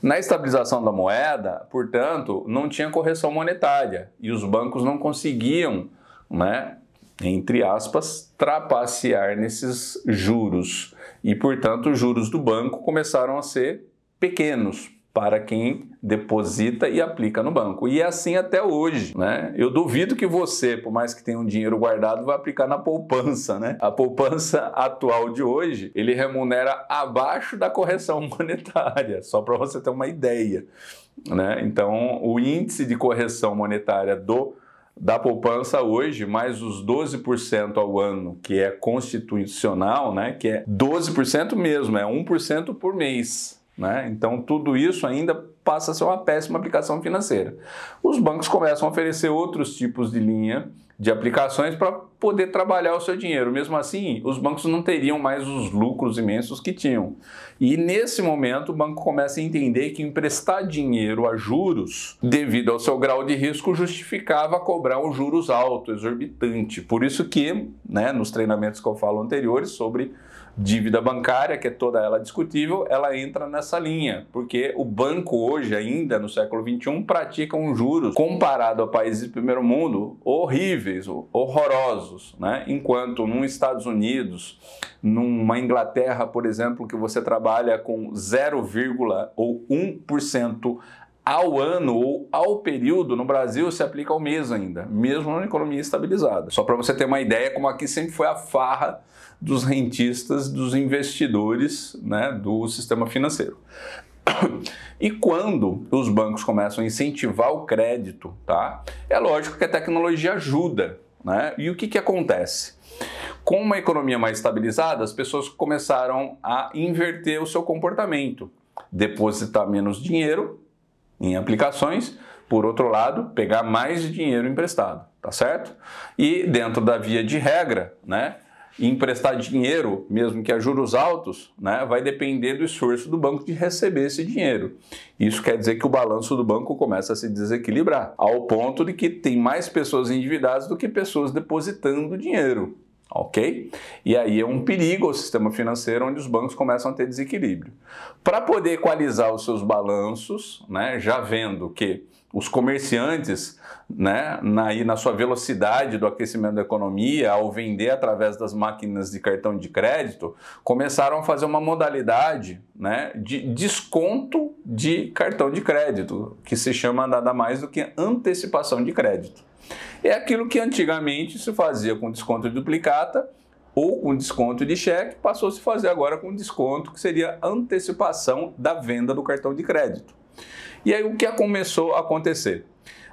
Na estabilização da moeda, portanto, não tinha correção monetária e os bancos não conseguiam, né, entre aspas, trapacear nesses juros. E, portanto, os juros do banco começaram a ser pequenos para quem deposita e aplica no banco. E é assim até hoje, né? Eu duvido que você, por mais que tenha um dinheiro guardado, vai aplicar na poupança, né? A poupança atual de hoje, ele remunera abaixo da correção monetária, só para você ter uma ideia, né? Então, o índice de correção monetária da poupança hoje, mais os 12% ao ano, que é constitucional, né? Que é 12% mesmo, é 1% por mês. Né? Então, tudo isso ainda passa a ser uma péssima aplicação financeira. Os bancos começam a oferecer outros tipos de linha de aplicações para poder trabalhar o seu dinheiro. Mesmo assim, os bancos não teriam mais os lucros imensos que tinham. E nesse momento, o banco começa a entender que emprestar dinheiro a juros, devido ao seu grau de risco, justificava cobrar um juros alto, exorbitante. Por isso que, né, nos treinamentos que eu falo anteriores sobre dívida bancária, que é toda ela discutível, ela entra nessa linha, porque o banco hoje, ainda no século XXI, pratica um juros, comparado a países do primeiro mundo, horríveis, horrorosos, né? Enquanto nos Estados Unidos, numa Inglaterra, por exemplo, que você trabalha com 0, ou 1% ao ano ou ao período, no Brasil se aplica ao mês ainda, mesmo numa economia estabilizada. Só para você ter uma ideia, como aqui sempre foi a farra dos rentistas, dos investidores, né, do sistema financeiro. E quando os bancos começam a incentivar o crédito, tá? É lógico que a tecnologia ajuda, né? E o que acontece? Com uma economia mais estabilizada, as pessoas começaram a inverter o seu comportamento, depositar menos dinheiro em aplicações, por outro lado, pegar mais dinheiro emprestado, tá certo? E dentro da via de regra, né, emprestar dinheiro, mesmo que a juros altos, né, vai depender do esforço do banco de receber esse dinheiro. Isso quer dizer que o balanço do banco começa a se desequilibrar, ao ponto de que tem mais pessoas endividadas do que pessoas depositando dinheiro. ok? E aí é um perigo ao sistema financeiro onde os bancos começam a ter desequilíbrio. Para poder equalizar os seus balanços, né, já vendo que os comerciantes, né, na sua velocidade do aquecimento da economia, ao vender através das máquinas de cartão de crédito, começaram a fazer uma modalidade, né, de desconto de cartão de crédito, que se chama nada mais do que antecipação de crédito. É aquilo que antigamente se fazia com desconto de duplicata ou com desconto de cheque, passou a se fazer agora com desconto, que seria antecipação da venda do cartão de crédito. E aí o que começou a acontecer?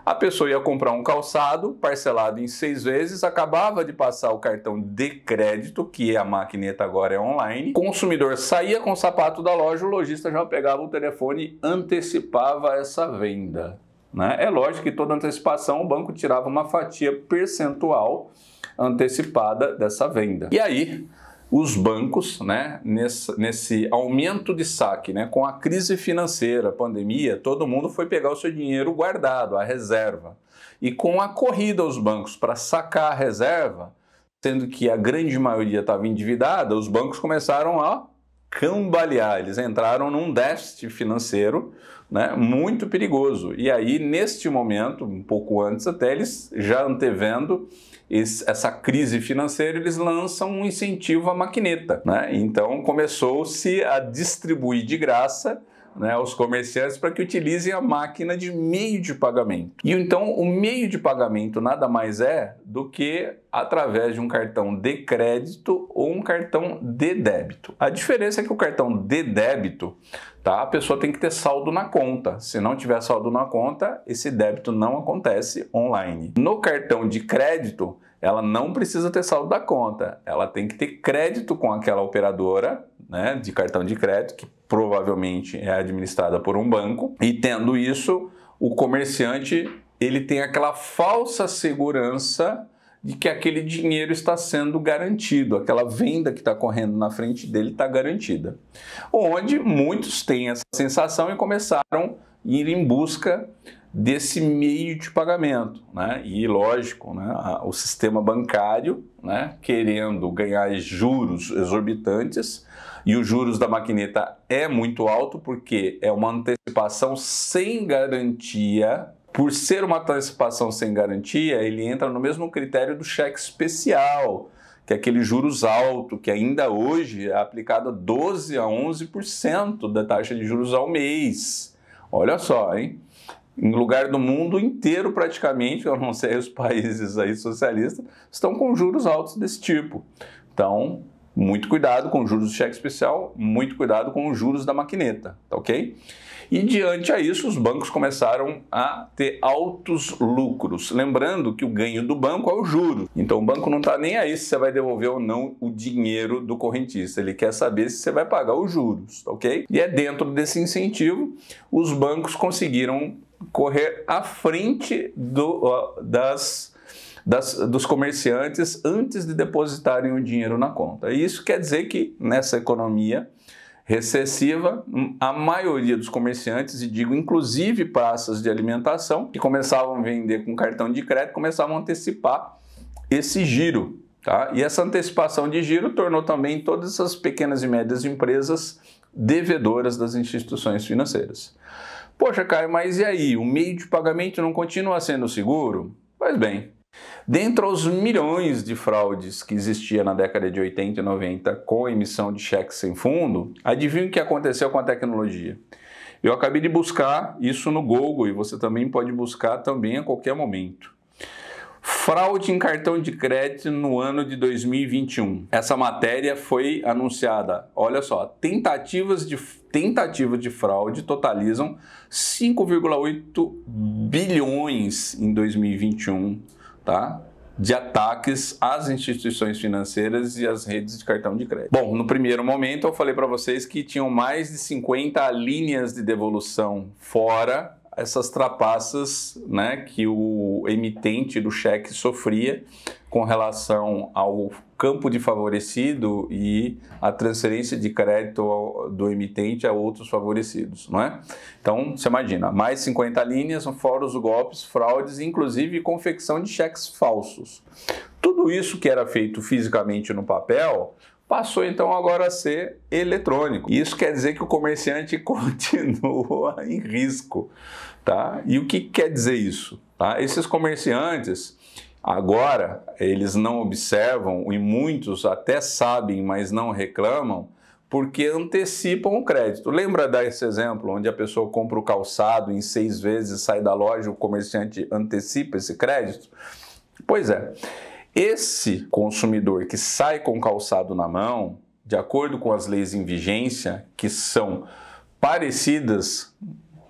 A pessoa ia comprar um calçado parcelado em 6 vezes, acabava de passar o cartão de crédito, que a maquineta agora é online, o consumidor saía com o sapato da loja, o lojista já pegava o telefone e antecipava essa venda. Né? É lógico que toda antecipação o banco tirava uma fatia percentual antecipada dessa venda. E aí os bancos, né, nesse aumento de saque, né, com a crise financeira, a pandemia, todo mundo foi pegar o seu dinheiro guardado, a reserva. E com a corrida aos bancos para sacar a reserva, sendo que a grande maioria estava endividada, os bancos começaram a cambalear, eles entraram num déficit financeiro, né, muito perigoso. E aí, neste momento, um pouco antes até, eles já antevendo essa crise financeira, eles lançam um incentivo à maquineta, né? Então começou-se a distribuir de graça, né, aos comerciantes para que utilizem a máquina de meio de pagamento. E então o meio de pagamento nada mais é do que através de um cartão de crédito ou um cartão de débito. A diferença é que o cartão de débito, tá, a pessoa tem que ter saldo na conta. Se não tiver saldo na conta, esse débito não acontece online. No cartão de crédito, ela não precisa ter saldo da conta. Ela tem que ter crédito com aquela operadora, né, de cartão de crédito, que provavelmente é administrada por um banco. E tendo isso, o comerciante ele tem aquela falsa segurança de que aquele dinheiro está sendo garantido, aquela venda que está correndo na frente dele está garantida. Onde muitos têm essa sensação e começaram a ir em busca desse meio de pagamento, né? E lógico, né, o sistema bancário, né, querendo ganhar juros exorbitantes, e os juros da maquineta é muito alto porque é uma antecipação sem garantia. Por ser uma antecipação sem garantia, ele entra no mesmo critério do cheque especial, que é aquele juros alto, que ainda hoje é aplicado a 12 a 11% da taxa de juros ao mês. Olha só, hein? Em lugar do mundo inteiro praticamente, eu não sei os países aí socialistas, estão com juros altos desse tipo. Então, muito cuidado com os juros do cheque especial, muito cuidado com os juros da maquineta, tá ok? E diante a isso, os bancos começaram a ter altos lucros. Lembrando que o ganho do banco é o juro. Então o banco não está nem aí se você vai devolver ou não o dinheiro do correntista. Ele quer saber se você vai pagar os juros, tá ok? E é dentro desse incentivo, os bancos conseguiram correr à frente dos comerciantes antes de depositarem o dinheiro na conta. E isso quer dizer que nessa economia recessiva, a maioria dos comerciantes, e digo inclusive praças de alimentação, que começavam a vender com cartão de crédito, começavam a antecipar esse giro. Tá? E essa antecipação de giro tornou também todas essas pequenas e médias empresas devedoras das instituições financeiras. Poxa, Caio, mas e aí? O meio de pagamento não continua sendo seguro? Pois bem, dentre os milhões de fraudes que existia na década de 80 e 90 com a emissão de cheques sem fundo, adivinha o que aconteceu com a tecnologia? Eu acabei de buscar isso no Google e você também pode buscar também a qualquer momento. Fraude em cartão de crédito no ano de 2021. Essa matéria foi anunciada. Olha só, tentativas de fraude totalizam 5,8 bilhões em 2021, tá? De ataques às instituições financeiras e às redes de cartão de crédito. Bom, no primeiro momento eu falei para vocês que tinham mais de 50 linhas de devolução fora essas trapaças, né, que o emitente do cheque sofria com relação ao campo de favorecido e a transferência de crédito do emitente a outros favorecidos, não é? Então, você imagina, mais 50 linhas, fora os golpes, fraudes, inclusive confecção de cheques falsos. Tudo isso que era feito fisicamente no papel passou então agora a ser eletrônico. Isso quer dizer que o comerciante continua em risco, tá? E o que quer dizer isso? Tá? Esses comerciantes agora eles não observam e muitos até sabem, mas não reclamam porque antecipam o crédito. Lembra desse exemplo onde a pessoa compra o calçado em 6 vezes, sai da loja, o comerciante antecipa esse crédito? Pois é. Esse consumidor que sai com calçado na mão, de acordo com as leis em vigência, que são parecidas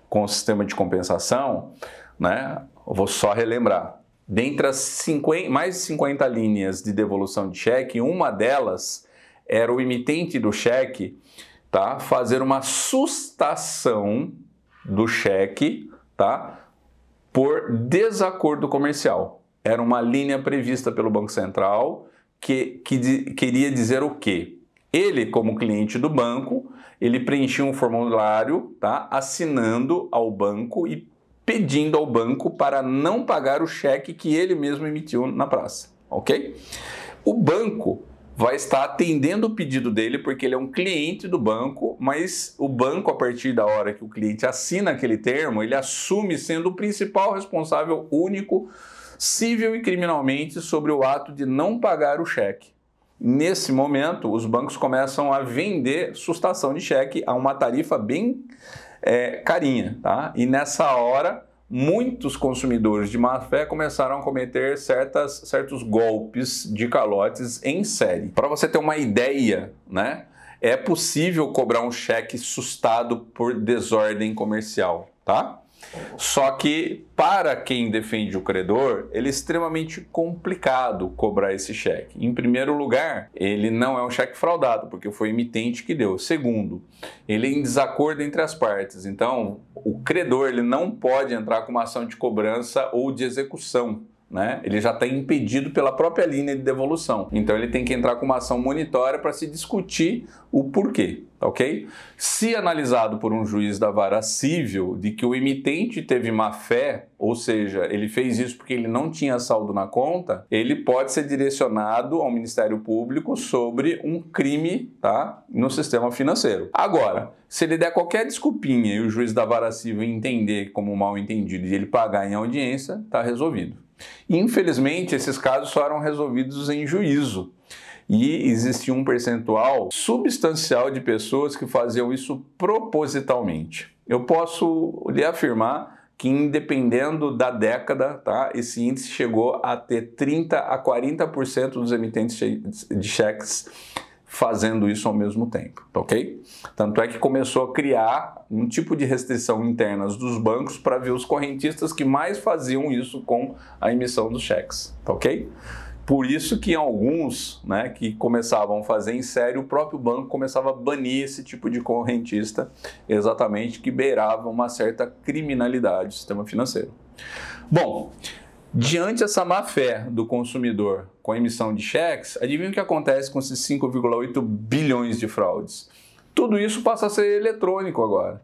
com o sistema de compensação, né? Eu vou só relembrar. Dentre as mais de 50 linhas de devolução de cheque, uma delas era o emitente do cheque, tá? Fazer uma sustação do cheque, tá? Por desacordo comercial. Era uma linha prevista pelo Banco Central que queria dizer o quê? Ele, como cliente do banco, ele preenchia um formulário, tá? Assinando ao banco e pedindo ao banco para não pagar o cheque que ele mesmo emitiu na praça, ok? O banco vai estar atendendo o pedido dele porque ele é um cliente do banco, mas o banco, a partir da hora que o cliente assina aquele termo, ele assume sendo o principal responsável único, civil e criminalmente, sobre o ato de não pagar o cheque. Nesse momento, os bancos começam a vender sustação de cheque a uma tarifa bem carinha, tá? E nessa hora, muitos consumidores de má fé começaram a cometer certos golpes de calotes em série. Para você ter uma ideia, né? É possível cobrar um cheque sustado por desordem comercial, tá? Só que para quem defende o credor, ele é extremamente complicado cobrar esse cheque. Em primeiro lugar, ele não é um cheque fraudado, porque foi o emitente que deu. Segundo, ele é em desacordo entre as partes. Então, o credor ele não pode entrar com uma ação de cobrança ou de execução, né? Ele já está impedido pela própria linha de devolução. Então ele tem que entrar com uma ação monitória para se discutir o porquê, ok? Se analisado por um juiz da vara civil de que o emitente teve má fé, ou seja, ele fez isso porque ele não tinha saldo na conta, ele pode ser direcionado ao Ministério Público sobre um crime, tá? No sistema financeiro. Agora, se ele der qualquer desculpinha e o juiz da vara civil entender como mal entendido e ele pagar em audiência, está resolvido. Infelizmente, esses casos só eram resolvidos em juízo e existia um percentual substancial de pessoas que faziam isso propositalmente. Eu posso lhe afirmar que, independendo da década, tá, esse índice chegou a ter 30% a 40% dos emitentes de cheques fazendo isso ao mesmo tempo, tá ok? Tanto é que começou a criar um tipo de restrição internas dos bancos para ver os correntistas que mais faziam isso com a emissão dos cheques, tá ok? Por isso que alguns, né, que começavam a fazer em série, o próprio banco começava a banir esse tipo de correntista, exatamente, que beirava uma certa criminalidade do sistema financeiro. Bom, diante dessa má-fé do consumidor com a emissão de cheques, adivinha o que acontece com esses 5,8 bilhões de fraudes? Tudo isso passa a ser eletrônico agora.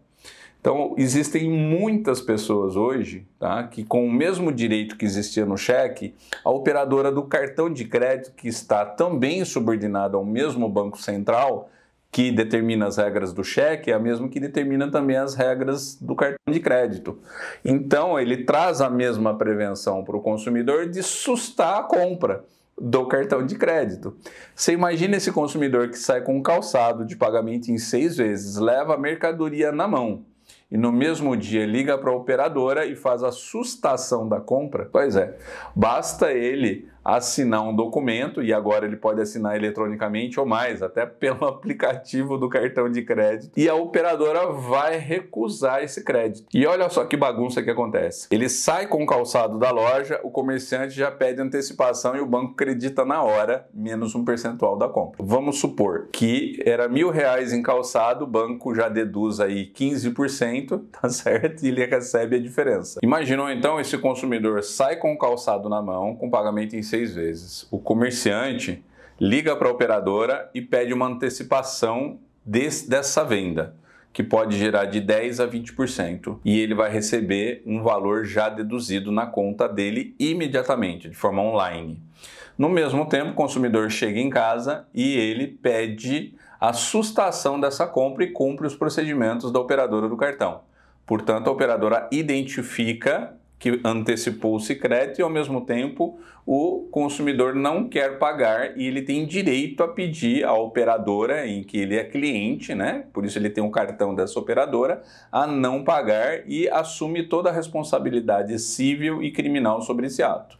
Então, existem muitas pessoas hoje, tá, que com o mesmo direito que existia no cheque, a operadora do cartão de crédito, que está também subordinada ao mesmo Banco Central, que determina as regras do cheque, é a mesma que determina também as regras do cartão de crédito. Então, ele traz a mesma prevenção para o consumidor de sustar a compra do cartão de crédito. Você imagina esse consumidor que sai com um calçado de pagamento em 6 vezes, leva a mercadoria na mão e no mesmo dia liga para a operadora e faz a sustação da compra? Pois é, basta ele assinar um documento, e agora ele pode assinar eletronicamente ou mais, até pelo aplicativo do cartão de crédito, e a operadora vai recusar esse crédito. E olha só que bagunça que acontece. Ele sai com o calçado da loja, o comerciante já pede antecipação e o banco acredita na hora, menos um percentual da compra. Vamos supor que era R$1.000 em calçado, o banco já deduz aí 15%, tá certo? E ele recebe a diferença. Imaginou então esse consumidor sai com o calçado na mão, com pagamento em 6 vezes. O comerciante liga para a operadora e pede uma antecipação dessa venda, que pode gerar de 10% a 20%. E ele vai receber um valor já deduzido na conta dele imediatamente, de forma online. No mesmo tempo, o consumidor chega em casa e ele pede a sustação dessa compra e cumpre os procedimentos da operadora do cartão. Portanto, a operadora identifica que antecipou-se crédito e, ao mesmo tempo, o consumidor não quer pagar e ele tem direito a pedir à operadora em que ele é cliente, né? Por isso ele tem um cartão dessa operadora, a não pagar e assume toda a responsabilidade civil e criminal sobre esse ato.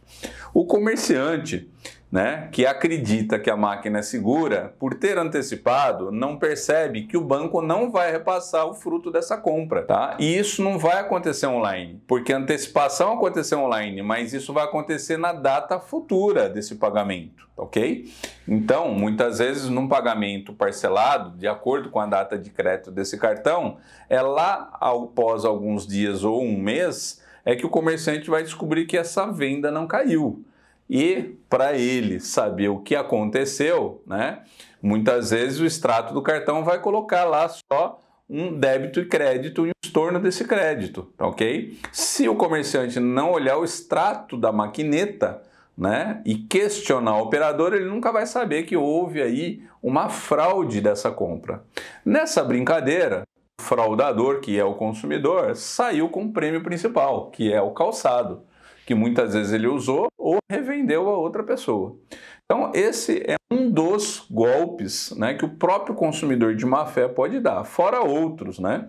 O comerciante, né, que acredita que a máquina é segura, por ter antecipado, não percebe que o banco não vai repassar o fruto dessa compra, tá? E isso não vai acontecer online, porque a antecipação aconteceu online, mas isso vai acontecer na data futura desse pagamento, ok? Então, muitas vezes, num pagamento parcelado, de acordo com a data de crédito desse cartão, é lá após alguns dias ou um mês, é que o comerciante vai descobrir que essa venda não caiu. E para ele saber o que aconteceu, né, muitas vezes o extrato do cartão vai colocar lá só um débito e crédito e um estorno desse crédito, ok? Se o comerciante não olhar o extrato da maquineta, né, e questionar o operador, ele nunca vai saber que houve aí uma fraude dessa compra. Nessa brincadeira, o fraudador, que é o consumidor, saiu com o prêmio principal, que é o calçado, que muitas vezes ele usou ou revendeu a outra pessoa. Então, esse é um dos golpes, né, que o próprio consumidor de má fé pode dar, fora outros, né,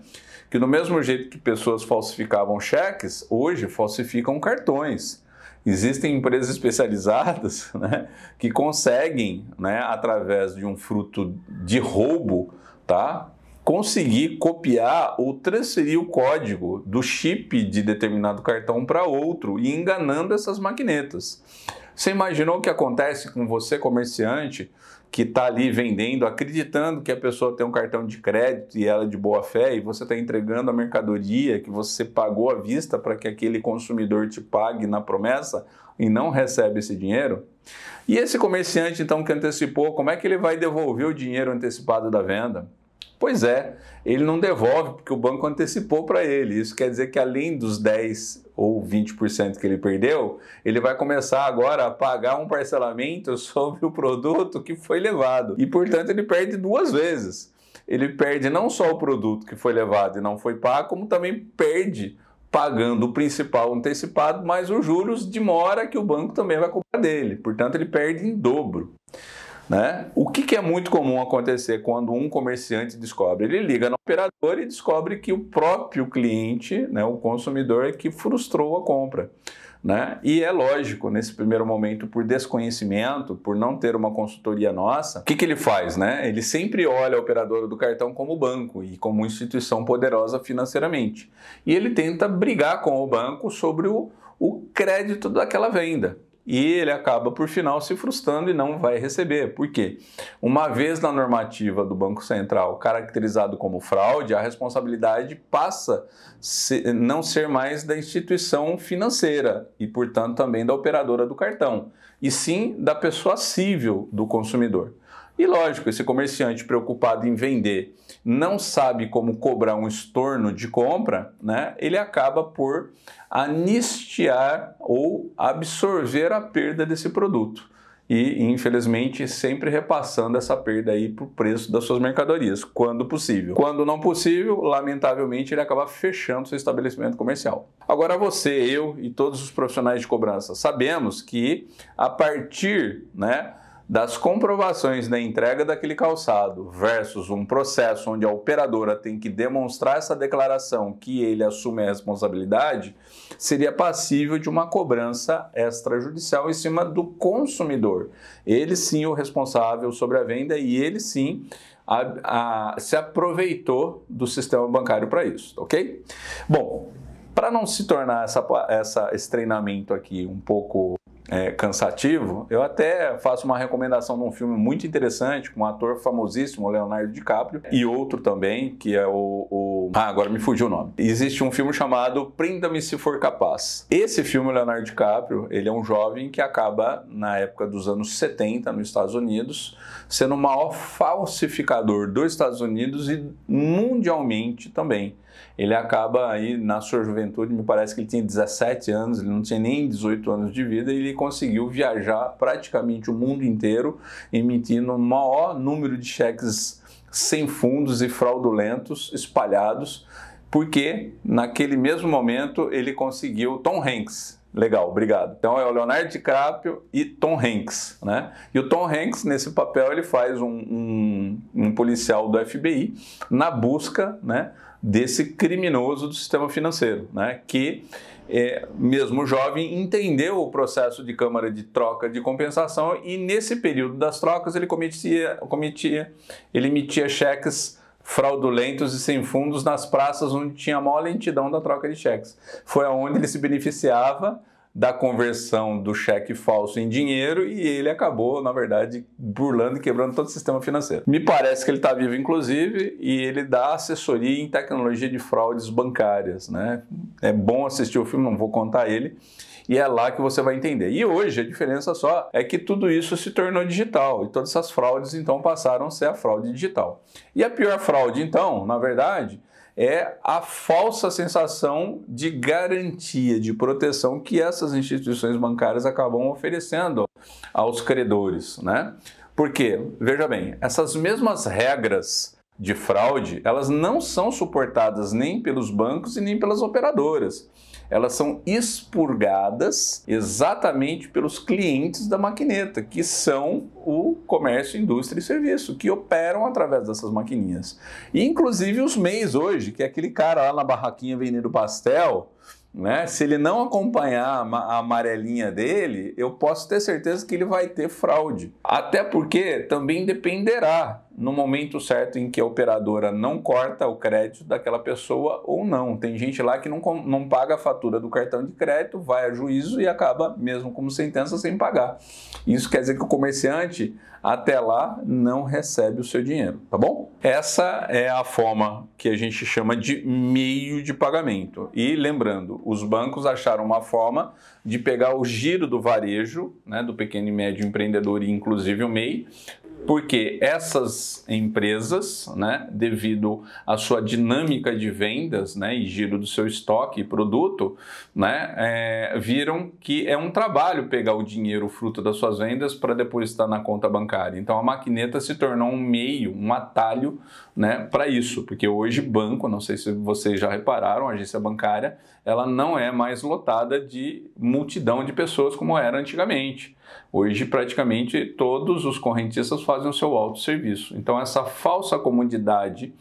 que do mesmo jeito que pessoas falsificavam cheques, hoje falsificam cartões. Existem empresas especializadas, né, que conseguem, né, através de um fruto de roubo, tá, conseguir copiar ou transferir o código do chip de determinado cartão para outro e enganando essas maquinetas. Você imaginou o que acontece com você, comerciante, que está ali vendendo, acreditando que a pessoa tem um cartão de crédito e ela é de boa fé, e você está entregando a mercadoria que você pagou à vista para que aquele consumidor te pague na promessa e não recebe esse dinheiro? E esse comerciante, então, que antecipou, como é que ele vai devolver o dinheiro antecipado da venda? Pois é, ele não devolve porque o banco antecipou para ele. Isso quer dizer que além dos 10% ou 20% que ele perdeu, ele vai começar agora a pagar um parcelamento sobre o produto que foi levado. E, portanto, ele perde 2 vezes. Ele perde não só o produto que foi levado e não foi pago, como também perde pagando o principal antecipado, mais os juros de mora que o banco também vai cobrar dele. Portanto, ele perde em dobro. Né? O que é muito comum acontecer quando um comerciante descobre? Ele liga no operador e descobre que o próprio cliente, né, o consumidor, é que frustrou a compra. Né? E é lógico, nesse primeiro momento, por desconhecimento, por não ter uma consultoria nossa, o que ele faz? Né? Ele sempre olha a operadora do cartão como banco e como instituição poderosa financeiramente. E ele tenta brigar com o banco sobre o crédito daquela venda. E ele acaba, por final, se frustrando e não vai receber. Por quê? Uma vez na normativa do Banco Central caracterizado como fraude, a responsabilidade passa a não ser mais da instituição financeira e, portanto, também da operadora do cartão, e sim da pessoa civil do consumidor. E lógico, esse comerciante preocupado em vender não sabe como cobrar um estorno de compra, né? Ele acaba por anistiar ou absorver a perda desse produto. E, infelizmente, sempre repassando essa perda aí para o preço das suas mercadorias, quando possível. Quando não possível, lamentavelmente, ele acaba fechando seu estabelecimento comercial. Agora você, eu e todos os profissionais de cobrança sabemos que a partir, né, das comprovações da entrega daquele calçado versus um processo onde a operadora tem que demonstrar essa declaração que ele assume a responsabilidade, seria passível de uma cobrança extrajudicial em cima do consumidor. Ele sim o responsável sobre a venda e ele sim se aproveitou do sistema bancário para isso, ok? Bom, para não se tornar esse treinamento aqui um pouco cansativo, eu até faço uma recomendação de um filme muito interessante com um ator famosíssimo, Leonardo DiCaprio, e outro também, que é agora me fugiu o nome. Existe um filme chamado Prenda-me se for capaz. Esse filme, o Leonardo DiCaprio, ele é um jovem que acaba, na época dos anos 70, nos Estados Unidos, sendo o maior falsificador dos Estados Unidos e mundialmente também. Ele acaba aí na sua juventude, me parece que ele tinha 17 anos, ele não tinha nem 18 anos de vida, e ele conseguiu viajar praticamente o mundo inteiro, emitindo o maior número de cheques sem fundos e fraudulentos espalhados, porque naquele mesmo momento ele conseguiu Tom Hanks. Legal, obrigado. Então é o Leonardo DiCaprio e Tom Hanks, né? E o Tom Hanks, nesse papel, ele faz um policial do FBI na busca, né, desse criminoso do sistema financeiro, né? Que, mesmo jovem, entendeu o processo de câmara de troca de compensação e nesse período das trocas ele emitia cheques fraudulentos e sem fundos nas praças onde tinha a maior lentidão da troca de cheques. Foi onde ele se beneficiava da conversão do cheque falso em dinheiro e ele acabou, na verdade, burlando e quebrando todo o sistema financeiro. Me parece que ele está vivo, inclusive, e ele dá assessoria em tecnologia de fraudes bancárias, né? É bom assistir o filme, não vou contar ele. E é lá que você vai entender. E hoje a diferença só é que tudo isso se tornou digital e todas essas fraudes então passaram a ser a fraude digital. E a pior fraude então, na verdade, é a falsa sensação de garantia, de proteção que essas instituições bancárias acabam oferecendo aos credores, né? Porque, veja bem, essas mesmas regras de fraude, elas não são suportadas nem pelos bancos e nem pelas operadoras. Elas são expurgadas exatamente pelos clientes da maquineta, que são o comércio, indústria e serviço, que operam através dessas maquininhas. E inclusive os MEIs hoje, que é aquele cara lá na barraquinha vendendo pastel, né? Se ele não acompanhar a amarelinha dele, eu posso ter certeza que ele vai ter fraude. Até porque também dependerá no momento certo em que a operadora não corta o crédito daquela pessoa ou não. Tem gente lá que não paga a fatura do cartão de crédito, vai a juízo e acaba, mesmo como sentença, sem pagar. Isso quer dizer que o comerciante, até lá, não recebe o seu dinheiro, tá bom? Essa é a forma que a gente chama de meio de pagamento. E lembrando, os bancos acharam uma forma de pegar o giro do varejo, né, do pequeno e médio empreendedor e inclusive o MEI, porque essas empresas, né, devido à sua dinâmica de vendas, né, e giro do seu estoque e produto, né, viram que é um trabalho pegar o dinheiro fruto das suas vendas para depositar na conta bancária. Então a maquineta se tornou um meio, um atalho, né, para isso, porque hoje banco, não sei se vocês já repararam, a agência bancária, ela não é mais lotada de multidão de pessoas como era antigamente. Hoje, praticamente, todos os correntistas fazem o seu autosserviço. Então, essa falsa comodidade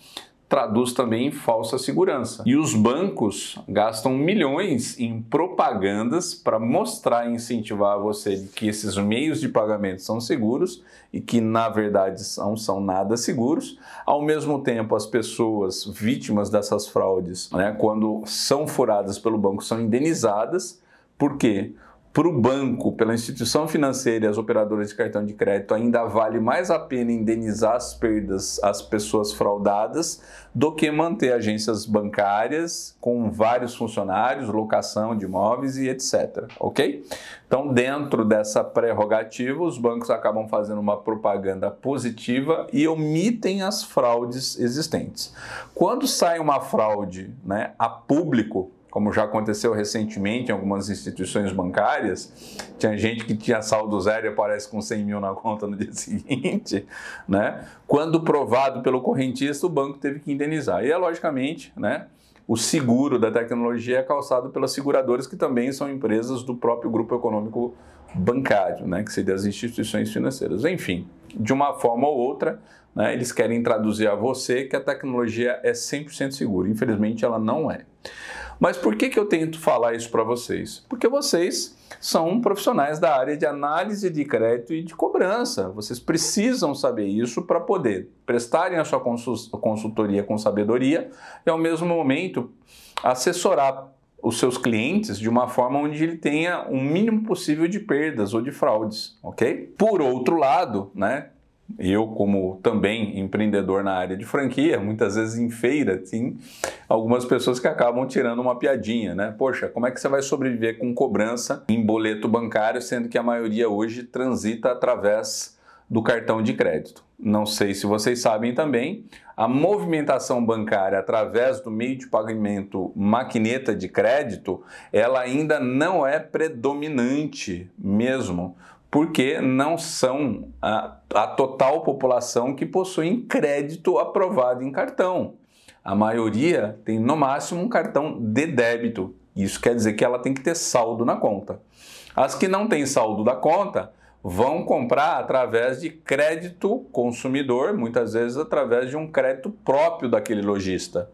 traduz também em falsa segurança. E os bancos gastam milhões em propagandas para mostrar e incentivar você de que esses meios de pagamento são seguros e que, na verdade, não são nada seguros. Ao mesmo tempo, as pessoas vítimas dessas fraudes, né, quando são furadas pelo banco, são indenizadas. Por quê? Para o banco, pela instituição financeira e as operadoras de cartão de crédito, ainda vale mais a pena indenizar as perdas às pessoas fraudadas do que manter agências bancárias com vários funcionários, locação de imóveis e etc. Ok? Então, dentro dessa prerrogativa, os bancos acabam fazendo uma propaganda positiva e omitem as fraudes existentes. Quando sai uma fraude, né, a público, como já aconteceu recentemente em algumas instituições bancárias, tinha gente que tinha saldo zero e aparece com 100 mil na conta no dia seguinte, né? Quando provado pelo correntista, o banco teve que indenizar. E, logicamente, né, o seguro da tecnologia é calçado pelas seguradoras, que também são empresas do próprio grupo econômico bancário, né, que seriam as instituições financeiras. Enfim, de uma forma ou outra, né, eles querem traduzir a você que a tecnologia é 100% segura. Infelizmente, ela não é. Mas por que eu tento falar isso para vocês? Porque vocês são profissionais da área de análise de crédito e de cobrança. Vocês precisam saber isso para poder prestarem a sua consultoria com sabedoria e, ao mesmo momento, assessorar os seus clientes de uma forma onde ele tenha o mínimo possível de perdas ou de fraudes, ok? Por outro lado, né, eu como também empreendedor na área de franquia, muitas vezes em feira, sim, algumas pessoas que acabam tirando uma piadinha, né? Poxa, como é que você vai sobreviver com cobrança em boleto bancário, sendo que a maioria hoje transita através do cartão de crédito? Não sei se vocês sabem também, a movimentação bancária através do meio de pagamento maquineta de crédito, ela ainda não é predominante mesmo, porque não são a total população que possui crédito aprovado em cartão. A maioria tem no máximo um cartão de débito. Isso quer dizer que ela tem que ter saldo na conta. As que não têm saldo da conta vão comprar através de crédito consumidor, muitas vezes através de um crédito próprio daquele lojista,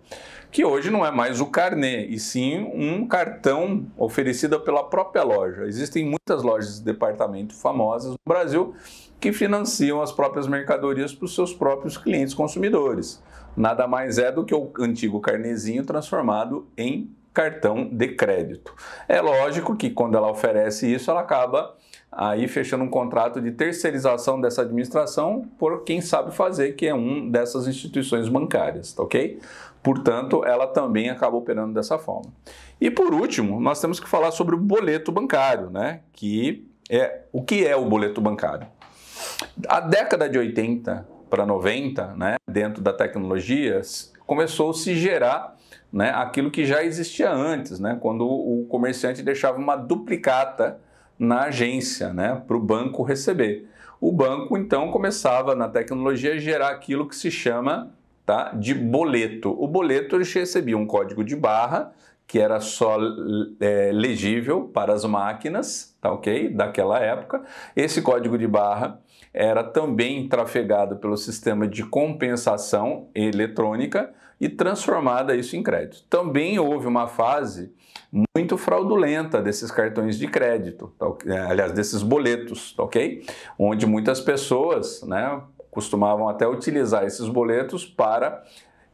que hoje não é mais o carnê, e sim um cartão oferecido pela própria loja. Existem muitas lojas de departamento famosas no Brasil que financiam as próprias mercadorias para os seus próprios clientes consumidores. Nada mais é do que o antigo carnezinho transformado em cartão de crédito. É lógico que quando ela oferece isso, ela acaba aí fechando um contrato de terceirização dessa administração por quem sabe fazer, que é uma dessas instituições bancárias, tá ok? Portanto, ela também acaba operando dessa forma. E por último, nós temos que falar sobre o boleto bancário, né? O que é o boleto bancário? A década de 80 para 90, né, dentro da tecnologia, começou a se gerar, né, aquilo que já existia antes, né, quando o comerciante deixava uma duplicata na agência, né, para o banco receber. O banco, então, começava na tecnologia a gerar aquilo que se chama, tá, de boleto. O boleto ele recebia um código de barra, que era só legível para as máquinas, tá ok? Daquela época. Esse código de barra era também trafegado pelo sistema de compensação eletrônica e transformada isso em crédito. Também houve uma fase muito fraudulenta desses cartões de crédito, tá, aliás, desses boletos, tá ok? Onde muitas pessoas, né, costumavam até utilizar esses boletos para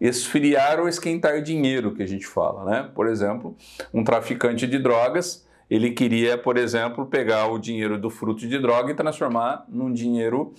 esfriar ou esquentar dinheiro, que a gente fala, né? Por exemplo, um traficante de drogas, ele queria, por exemplo, pegar o dinheiro do fruto de droga e transformar num dinheiro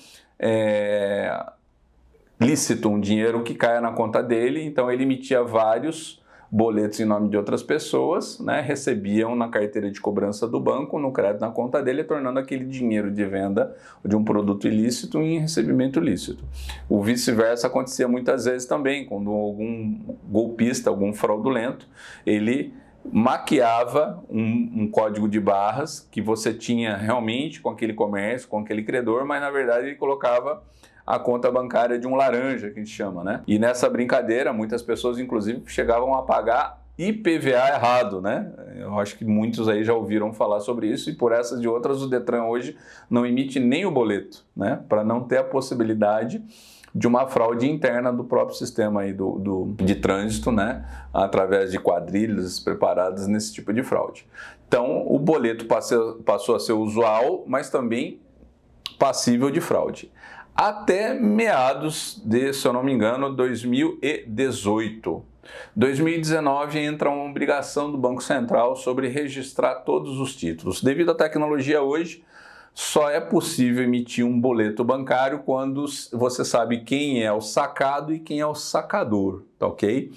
lícito, um dinheiro que caia na conta dele. Então ele emitia vários boletos em nome de outras pessoas, né, recebiam na carteira de cobrança do banco, no crédito na conta dele, tornando aquele dinheiro de venda de um produto ilícito em recebimento lícito. O vice-versa acontecia muitas vezes também, quando algum golpista, algum fraudulento, ele maquiava um código de barras que você tinha realmente com aquele comércio, com aquele credor, mas na verdade ele colocava a conta bancária de um laranja, que a gente chama, né? E nessa brincadeira, muitas pessoas, inclusive, chegavam a pagar IPVA errado, né? Eu acho que muitos aí já ouviram falar sobre isso, e por essas e outras o Detran hoje não emite nem o boleto, né? Para não ter a possibilidade de uma fraude interna do próprio sistema aí de trânsito, né? Através de quadrilhas preparadas nesse tipo de fraude. Então, o boleto passou a ser usual, mas também passível de fraude. Até meados de, se eu não me engano, 2018. 2019 entra uma obrigação do Banco Central sobre registrar todos os títulos. Devido à tecnologia hoje, só é possível emitir um boleto bancário quando você sabe quem é o sacado e quem é o sacador, tá ok?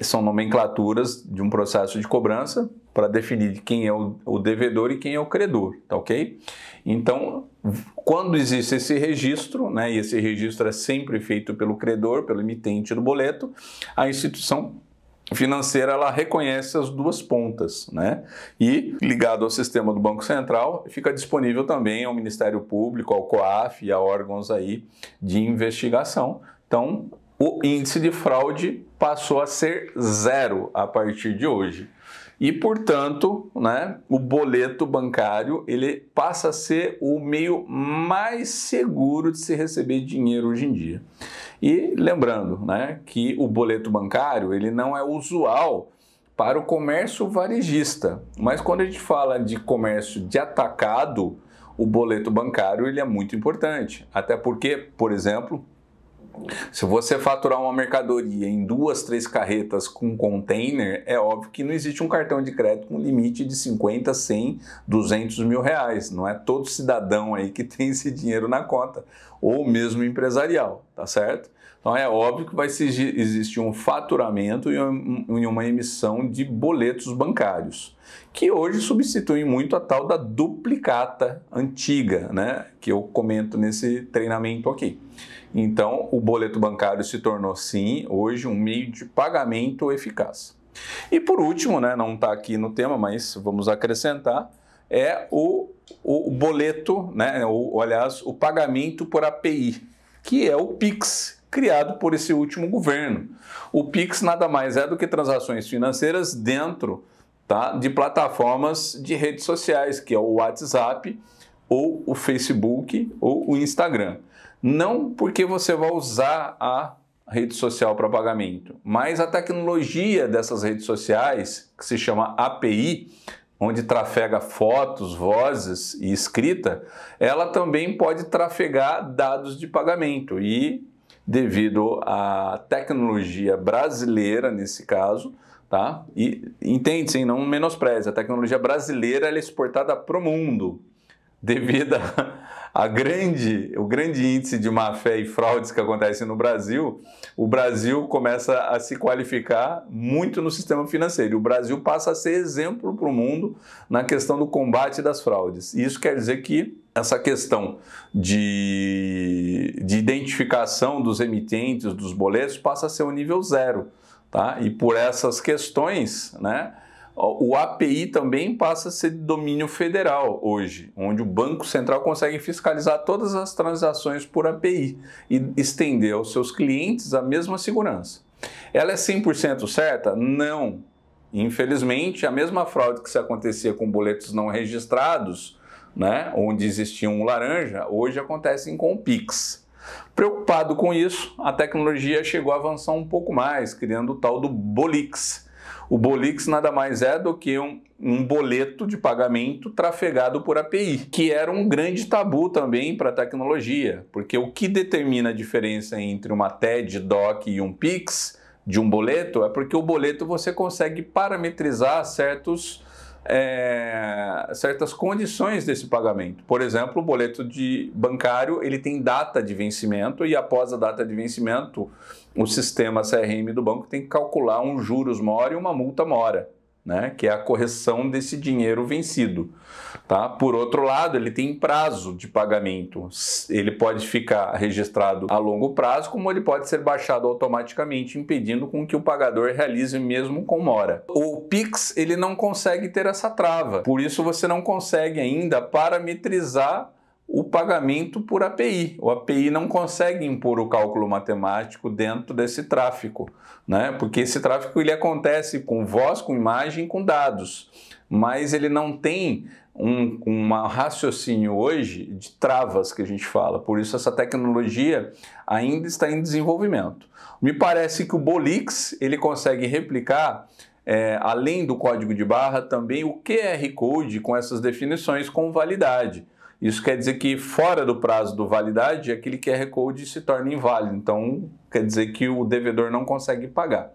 São nomenclaturas de um processo de cobrança para definir quem é o devedor e quem é o credor, tá ok? Então, quando existe esse registro, né, e esse registro é sempre feito pelo credor, pelo emitente do boleto, a instituição financeira ela reconhece as duas pontas, né? E ligado ao sistema do Banco Central, fica disponível também ao Ministério Público, ao COAF e a órgãos aí de investigação. Então, o índice de fraude passou a ser zero a partir de hoje. E, portanto, né, o boleto bancário ele passa a ser o meio mais seguro de se receber dinheiro hoje em dia. E lembrando, né, que o boleto bancário ele não é usual para o comércio varejista, mas quando a gente fala de comércio de atacado, o boleto bancário ele é muito importante. Até porque, por exemplo, Se você faturar uma mercadoria em 2, 3 carretas com container, é óbvio que não existe um cartão de crédito com limite de 50, 100, 200 mil reais. Não é todo cidadão aí que tem esse dinheiro na conta, ou mesmo empresarial, tá certo? Então é óbvio que vai existir um faturamento e uma emissão de boletos bancários, que hoje substituem muito a tal da duplicata antiga, né? Que eu comento nesse treinamento aqui. Então, o boleto bancário se tornou, sim, hoje um meio de pagamento eficaz. E por último, né, não está aqui no tema, mas vamos acrescentar, é o boleto, né, aliás, o pagamento por API, que é o Pix, criado por esse último governo. O Pix nada mais é do que transações financeiras dentro, tá, de plataformas de redes sociais, que é o WhatsApp, ou o Facebook, ou o Instagram. Não porque você vai usar a rede social para pagamento, mas a tecnologia dessas redes sociais, que se chama API, onde trafega fotos, vozes e escrita, ela também pode trafegar dados de pagamento e, devido à tecnologia brasileira, nesse caso, tá? E entende-se, não menospreze, a tecnologia brasileira ela é exportada para o mundo, devido o grande índice de má-fé e fraudes que acontecem no Brasil. O Brasil começa a se qualificar muito no sistema financeiro. O Brasil passa a ser exemplo para o mundo na questão do combate das fraudes. E isso quer dizer que essa questão de identificação dos emitentes, dos boletos, passa a ser o nível 0. Tá? E por essas questões, né, o API também passa a ser de domínio federal hoje, onde o Banco Central consegue fiscalizar todas as transações por API e estender aos seus clientes a mesma segurança. Ela é 100% certa? Não. Infelizmente, a mesma fraude que se acontecia com boletos não registrados, né, onde existia um laranja, hoje acontece com o Pix. Preocupado com isso, a tecnologia chegou a avançar um pouco mais, criando o tal do Bolix. O Bolix nada mais é do que um boleto de pagamento trafegado por API, que era um grande tabu também para a tecnologia, porque o que determina a diferença entre uma TED, DOC e um Pix de um boleto é porque o boleto você consegue parametrizar certas condições desse pagamento. Por exemplo, o boleto bancário ele tem data de vencimento e após a data de vencimento o sistema CRM do banco tem que calcular um juros mora e uma multa mora, né, que é a correção desse dinheiro vencido. Tá? Por outro lado, ele tem prazo de pagamento. Ele pode ficar registrado a longo prazo, como ele pode ser baixado automaticamente, impedindo com que o pagador realize mesmo com mora. O Pix ele não consegue ter essa trava, por isso você não consegue ainda parametrizar o pagamento por API. O API não consegue impor o cálculo matemático dentro desse tráfego, né? Porque esse tráfego ele acontece com voz, com imagem, com dados, mas ele não tem um raciocínio hoje de travas que a gente fala. Por isso essa tecnologia ainda está em desenvolvimento. Me parece que o Bolix ele consegue replicar além do código de barra também o QR Code com essas definições com validade. Isso quer dizer que fora do prazo do validade, aquele QR Code se torna inválido. Então, quer dizer que o devedor não consegue pagar.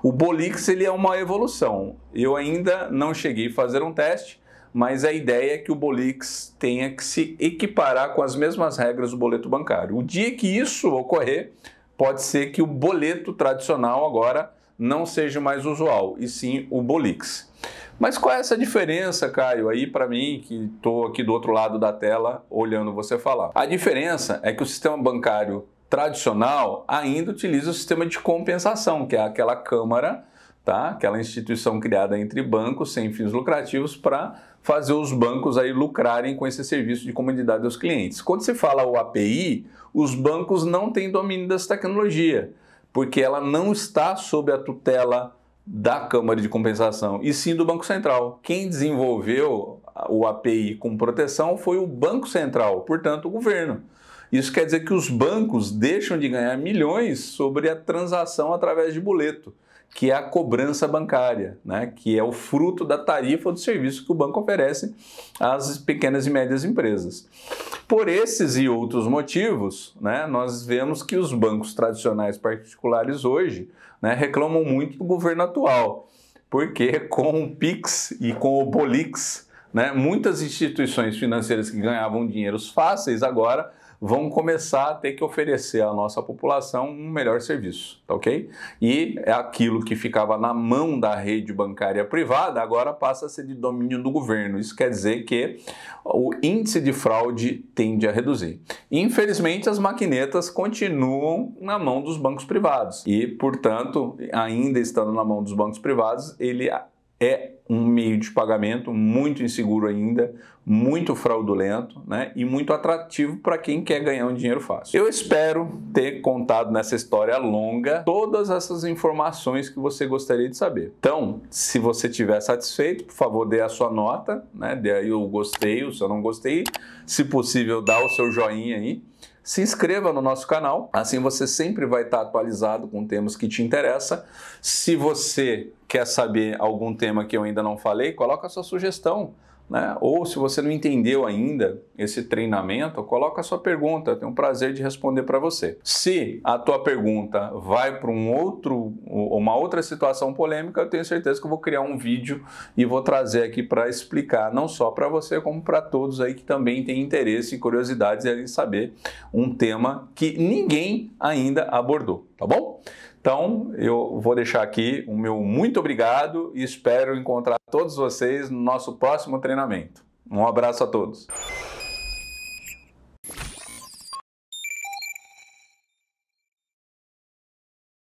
O Bolix ele é uma evolução. Eu ainda não cheguei a fazer um teste, mas a ideia é que o Bolix tenha que se equiparar com as mesmas regras do boleto bancário. O dia que isso ocorrer, pode ser que o boleto tradicional agora não seja mais usual, e sim o Bolix. Mas qual é essa diferença, Caio, aí para mim, que estou aqui do outro lado da tela olhando você falar? A diferença é que o sistema bancário tradicional ainda utiliza o sistema de compensação, que é aquela câmara, tá? Aquela instituição criada entre bancos sem fins lucrativos para fazer os bancos aí lucrarem com esse serviço de comodidade aos clientes. Quando se fala o API, os bancos não têm domínio dessa tecnologia, porque ela não está sob a tutela da Câmara de Compensação, e sim do Banco Central. Quem desenvolveu o API com proteção foi o Banco Central, portanto o governo. Isso quer dizer que os bancos deixam de ganhar milhões sobre a transação através de boleto, que é a cobrança bancária, né? Que é o fruto da tarifa do serviço que o banco oferece às pequenas e médias empresas. Por esses e outros motivos, né, nós vemos que os bancos tradicionais particulares hoje, né, reclamam muito do governo atual, porque com o Pix e com o Bolix, né, muitas instituições financeiras que ganhavam dinheiros fáceis agora vão começar a ter que oferecer à nossa população um melhor serviço, tá ok? E é aquilo que ficava na mão da rede bancária privada agora passa a ser de domínio do governo. Isso quer dizer que o índice de fraude tende a reduzir. Infelizmente, as maquinetas continuam na mão dos bancos privados e, portanto, ainda estando na mão dos bancos privados, ele é um meio de pagamento muito inseguro ainda, muito fraudulento, né, e muito atrativo para quem quer ganhar um dinheiro fácil. Eu espero ter contado nessa história longa todas essas informações que você gostaria de saber. Então, se você estiver satisfeito, por favor, dê a sua nota, né, dê aí o gostei, o seu não gostei, se possível, dá o seu joinha aí. Se inscreva no nosso canal, assim você sempre vai estar atualizado com temas que te interessam. Se você quer saber algum tema que eu ainda não falei, coloca a sua sugestão, né? Ou se você não entendeu ainda esse treinamento, coloca a sua pergunta, eu tenho o prazer de responder para você. Se a tua pergunta vai para uma outra situação polêmica, eu tenho certeza que eu vou criar um vídeo e vou trazer aqui para explicar, não só para você, como para todos aí que também têm interesse e curiosidades em saber um tema que ninguém ainda abordou, tá bom? Então, eu vou deixar aqui o meu muito obrigado e espero encontrar todos vocês no nosso próximo treinamento. Um abraço a todos.